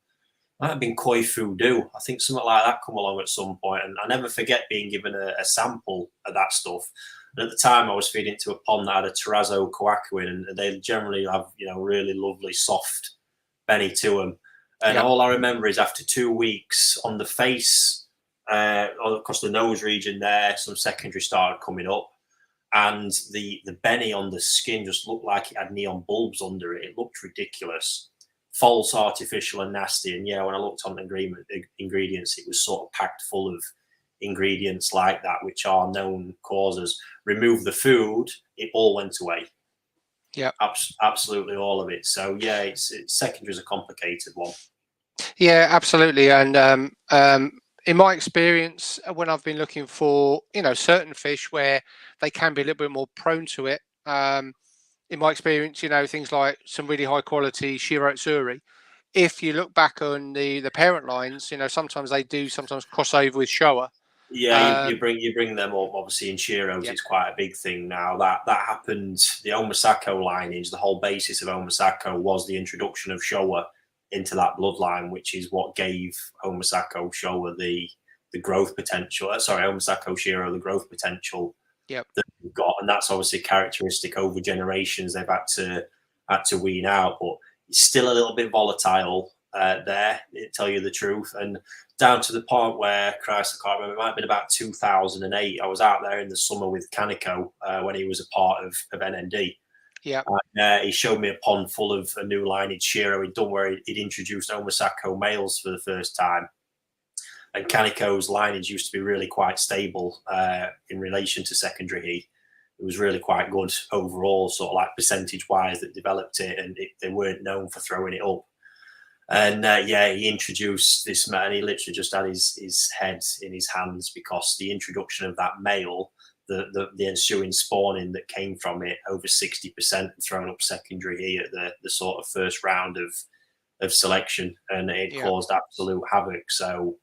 Might have been koi fudu. I think something like that come along at some point. And I never forget being given a sample of that stuff. And at the time, I was feeding into a pond that had a terrazzo koaku in, and they generally have really lovely soft benny to them. And all I remember is after 2 weeks on the face, across the nose region there, some secondary started coming up, and the benny on the skin just looked like it had neon bulbs under it. It looked ridiculous, false, artificial, and nasty. And when I looked on the ingredients, it was sort of packed full of ingredients like that, which are known causes. Remove the food, it all went away. Yeah, absolutely all of it. So it's secondary is a complicated one. Yeah, absolutely. And in my experience, when I've been looking for certain fish where they can be a little bit more prone to it, in my experience, things like some really high quality Shiro Tsuri, if you look back on the parent lines, sometimes they do sometimes cross over with Showa. Yeah, you bring them up. Obviously, in Shiros, it's quite a big thing now. That happened. The Omasako lineage, the whole basis of Omasako was the introduction of Showa into that bloodline, which is what gave Omasako Showa the growth potential. Omasako Shiro the growth potential that we've got, and that's obviously characteristic over generations. They've had to wean out, but it's still a little bit volatile there. To tell you the truth, and down to the point where, Christ, I can't remember, it might have been about 2008. I was out there in the summer with Kaneko when he was a part of NND. Yeah. He showed me a pond full of a new lineage Shiro he'd done, where he'd introduced Omasako males for the first time. And Kaneko's lineage used to be really quite stable in relation to secondary heat. It was really quite good overall, sort of like percentage-wise that developed it, and they weren't known for throwing it up. And he introduced this man. He literally just had his head in his hands, because the introduction of that male, the ensuing spawning that came from it, over 60% thrown up secondary heat at the sort of first round of selection, and it caused absolute havoc. So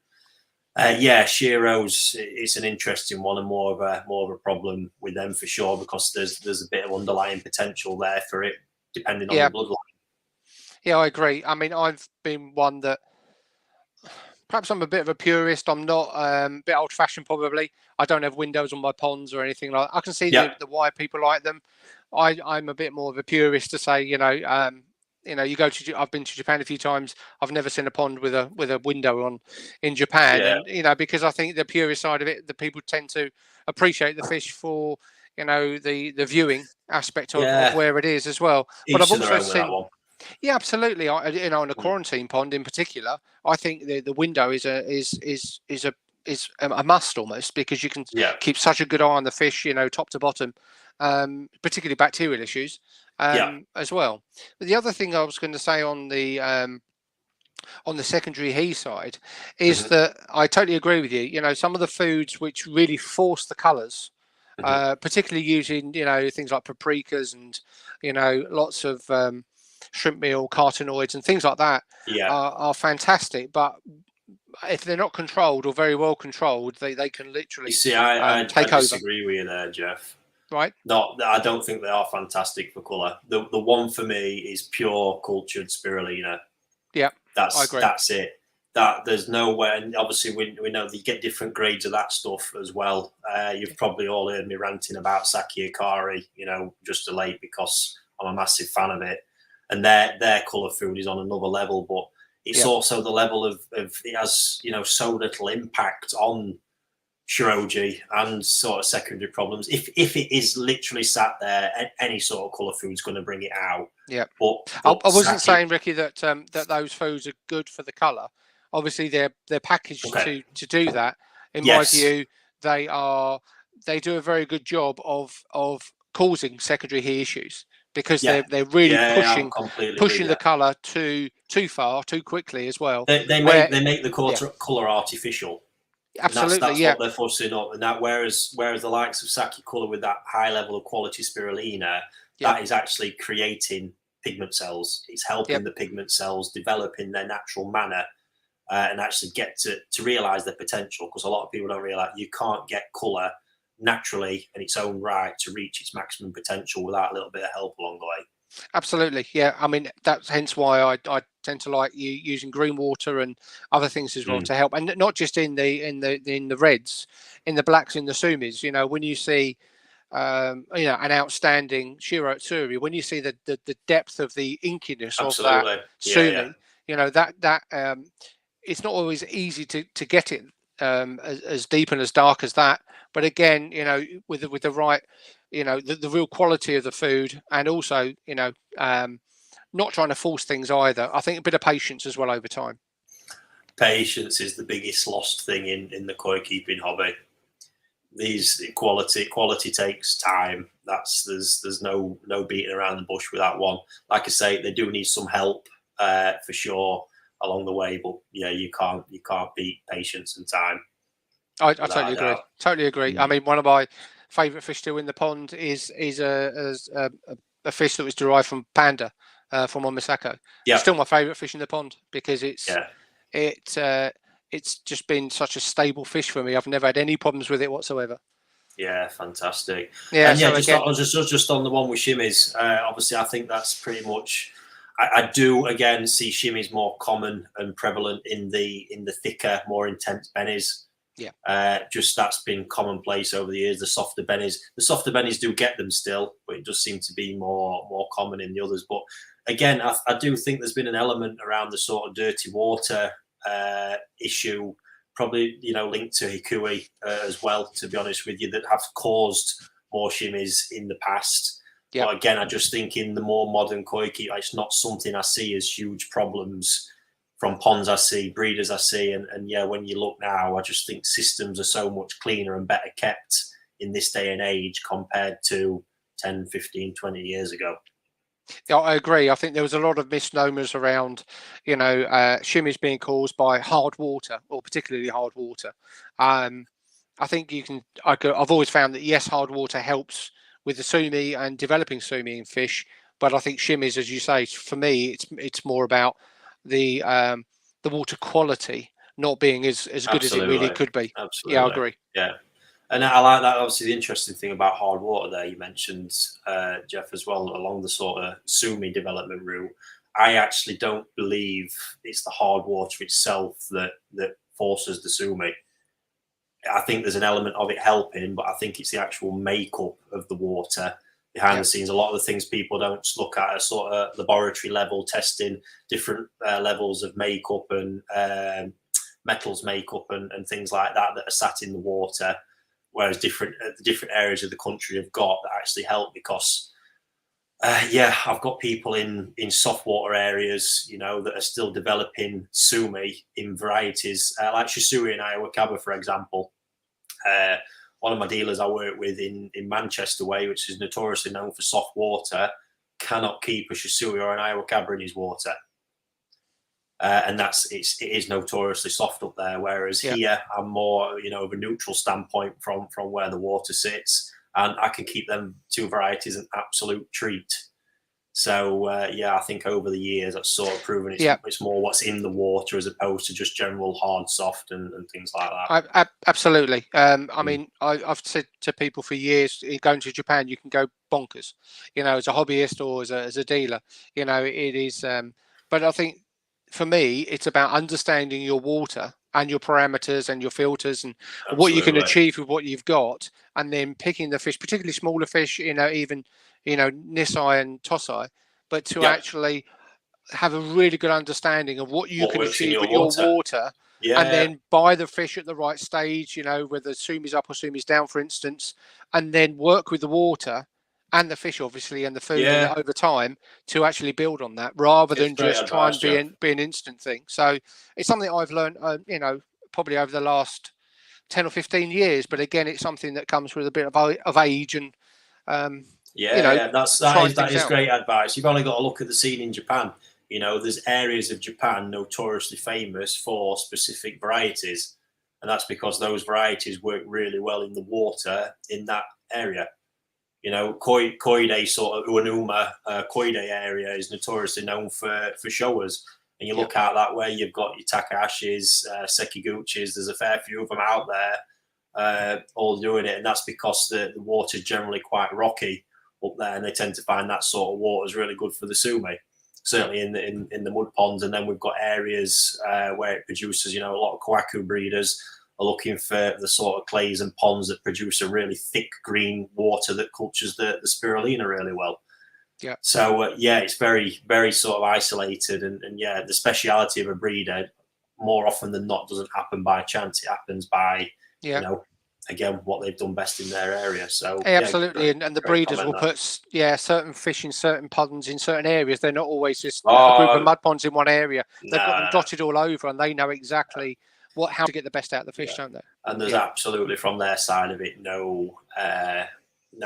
Shiros, it's an interesting one, and more of a problem with them for sure, because there's a bit of underlying potential there for it, depending on the bloodline. Yeah, I agree. I mean, I've been one that perhaps I'm a bit of a purist. I'm not a bit old-fashioned, probably. I don't have windows on my ponds or anything like that. I can see the why people like them. I'm a bit more of a purist to say, you go to. I've been to Japan a few times. I've never seen a pond with a window on in Japan, and because I think the purist side of it, the people tend to appreciate the fish for the viewing aspect of where it is as well. But I've also seen. Yeah, absolutely. On a quarantine pond in particular, I think the window is a must almost, because you can keep such a good eye on the fish, top to bottom, particularly bacterial issues as well. But the other thing I was going to say on the secondary he side is that I totally agree with you. Some of the foods which really force the colours, particularly using things like paprikas and lots of shrimp meal, carotenoids and things like that are fantastic, but if they're not controlled or very well controlled, they can literally I take over. disagree with you there, Jeff. Right? No, I don't think they are fantastic for colour. The one for me is pure cultured spirulina. Yeah, I agree. That's it. That there's no way, and obviously we know that you get different grades of that stuff as well. You've probably all heard me ranting about Saki Akari, just too late, because I'm a massive fan of it. And their colour food is on another level, but it's also the level of it has so little impact on Shiroji and sort of secondary problems. If it is literally sat there, any sort of colour food is going to bring it out. Yeah, but I wasn't saying, Ricky, that those foods are good for the colour. Obviously, they're packaged to do that. In my view, they do a very good job of causing secondary heat issues, because they're really pushing the colour too far, too quickly as well. They make the colour artificial. Absolutely, that's what they're fussing up. And that whereas the likes of Saki colour with that high level of quality spirulina, that is actually creating pigment cells. It's helping the pigment cells develop in their natural manner and actually get to realise their potential. Because a lot of people don't realise you can't get colour naturally in its own right to reach its maximum potential without a little bit of help along the way. Absolutely, yeah. I mean, that's hence why I tend to like using green water and other things as well to help, and not just in the reds, in the blacks, in the sumis. When you see an outstanding Shiro Tsuri, when you see the depth of the inkiness of that sumi, that it's not always easy to get it as deep and as dark as that. But again, with the right, the real quality of the food, and also, not trying to force things either. I think a bit of patience as well over time. Patience is the biggest lost thing in the koi keeping hobby. These quality takes time. There's no beating around the bush with that one. Like I say, they do need some help for sure along the way, but you can't beat patience and time. I totally agree. Totally agree. I mean, one of my favourite fish still in the pond is a a fish that was derived from panda, from on Misako. Yeah. It's still my favourite fish in the pond because it's just been such a stable fish for me. I've never had any problems with it whatsoever. Yeah, fantastic. Yeah, and so just on the one with shimmies. Obviously, I think that's pretty much. I do again see shimmies more common and prevalent in the thicker, more intense bennies. Yeah. Just that's been commonplace over the years. The softer bennies do get them still, but it does seem to be more common in the others. But again, I do think there's been an element around the sort of dirty water issue, probably linked to hikui as well. To be honest with you, that have caused more shimmies in the past. Yeah. But again, I just think in the more modern koi keep, it's not something I see as huge problems from ponds I see, breeders I see. And yeah, when you look now, I just think systems are so much cleaner and better kept in this day and age compared to 10, 15, 20 years ago. Yeah, I agree. I think there was a lot of misnomers around, shimmies being caused by hard water, or particularly hard water. I think I've always found that, yes, hard water helps with the sumi and developing sumi in fish, but I think shimmies, as you say, for me, it's more about the water quality not being as good as it really could be. Absolutely. Yeah, I agree. Yeah. And I like that. Obviously, the interesting thing about hard water there, you mentioned, Jeff, as well, along the sort of sumi development route. I actually don't believe it's the hard water itself that forces the sumi. I think there's an element of it helping, but I think it's the actual makeup of the water behind the scenes. A lot of the things people don't look at are sort of laboratory level testing, different levels of makeup and metals makeup and things like that are sat in the water. Whereas different areas of the country have got that actually help because, I've got people in soft water areas, that are still developing sumi in varieties like Shisui and Iwakaba, for example. One of my dealers I work with in Manchester Way, which is notoriously known for soft water, cannot keep a Shisui or an Iwakaba in his water. And it is notoriously soft up there. Whereas here, I'm more, of a neutral standpoint from where the water sits, and I can keep them two varieties an absolute treat. So I think over the years that's sort of proven it's more what's in the water as opposed to just general hard, soft, and things like that. Absolutely. I mean, I've said to people for years, going to Japan, you can go bonkers, as a hobbyist or as a dealer. It is. But I think, for me, it's about understanding your water and your parameters and your filters and what you can achieve with what you've got, and then picking the fish, particularly smaller fish, even Nisai and Tosai, but to actually have a really good understanding of what you can achieve with your water, and then buy the fish at the right stage, whether sumi's up or sumi's down, for instance, and then work with the water and the fish, obviously, and the food over time to actually build on that, rather than just try and be an instant thing. So it's something I've learned, probably over the last 10 or 15 years. But again, it's something that comes with a bit of age and that is great advice. You've only got to look at the scene in Japan. There's areas of Japan notoriously famous for specific varieties, and that's because those varieties work really well in the water in that area. Koide sort of Uenuma, Koide area is notoriously known for showers. And you look out that way, you've got your Takahashis, Sekiguchis, there's a fair few of them out there all doing it. And that's because the water is generally quite rocky up there, and they tend to find that sort of water is really good for the sumi, certainly in the mud ponds. And then we've got areas where it produces, a lot of kawaku breeders are looking for the sort of clays and ponds that produce a really thick green water that cultures the spirulina really well. Yeah. So it's very, very sort of isolated, and the speciality of a breeder more often than not doesn't happen by chance. It happens by again what they've done best in their area. So absolutely, and the breeders will put certain fish in certain ponds in certain areas. They're not always just a group of mud ponds in one area. They've got them dotted all over, and they know exactly how to get the best out of the fish, don't they? And there's absolutely, from their side of it, no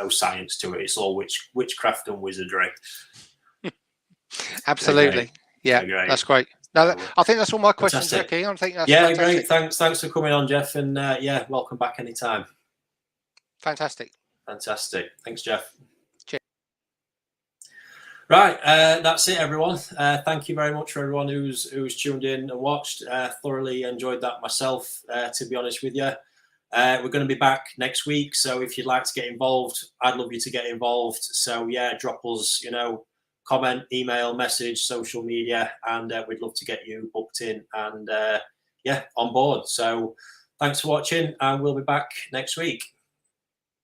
science to it. It's all witchcraft and wizardry. Absolutely. That's great. No, I think that's all my questions, Jackie. I think that's great. Thanks for coming on, Jeff, and welcome back anytime. Fantastic. Thanks, Jeff. Right, that's it, everyone. Thank you very much for everyone who's tuned in and watched. Thoroughly enjoyed that myself, to be honest with you. We're going to be back next week, so if you'd like to get involved, I'd love you to get involved. So yeah, drop us, comment, email, message, social media, and we'd love to get you booked in and on board. So thanks for watching, and we'll be back next week.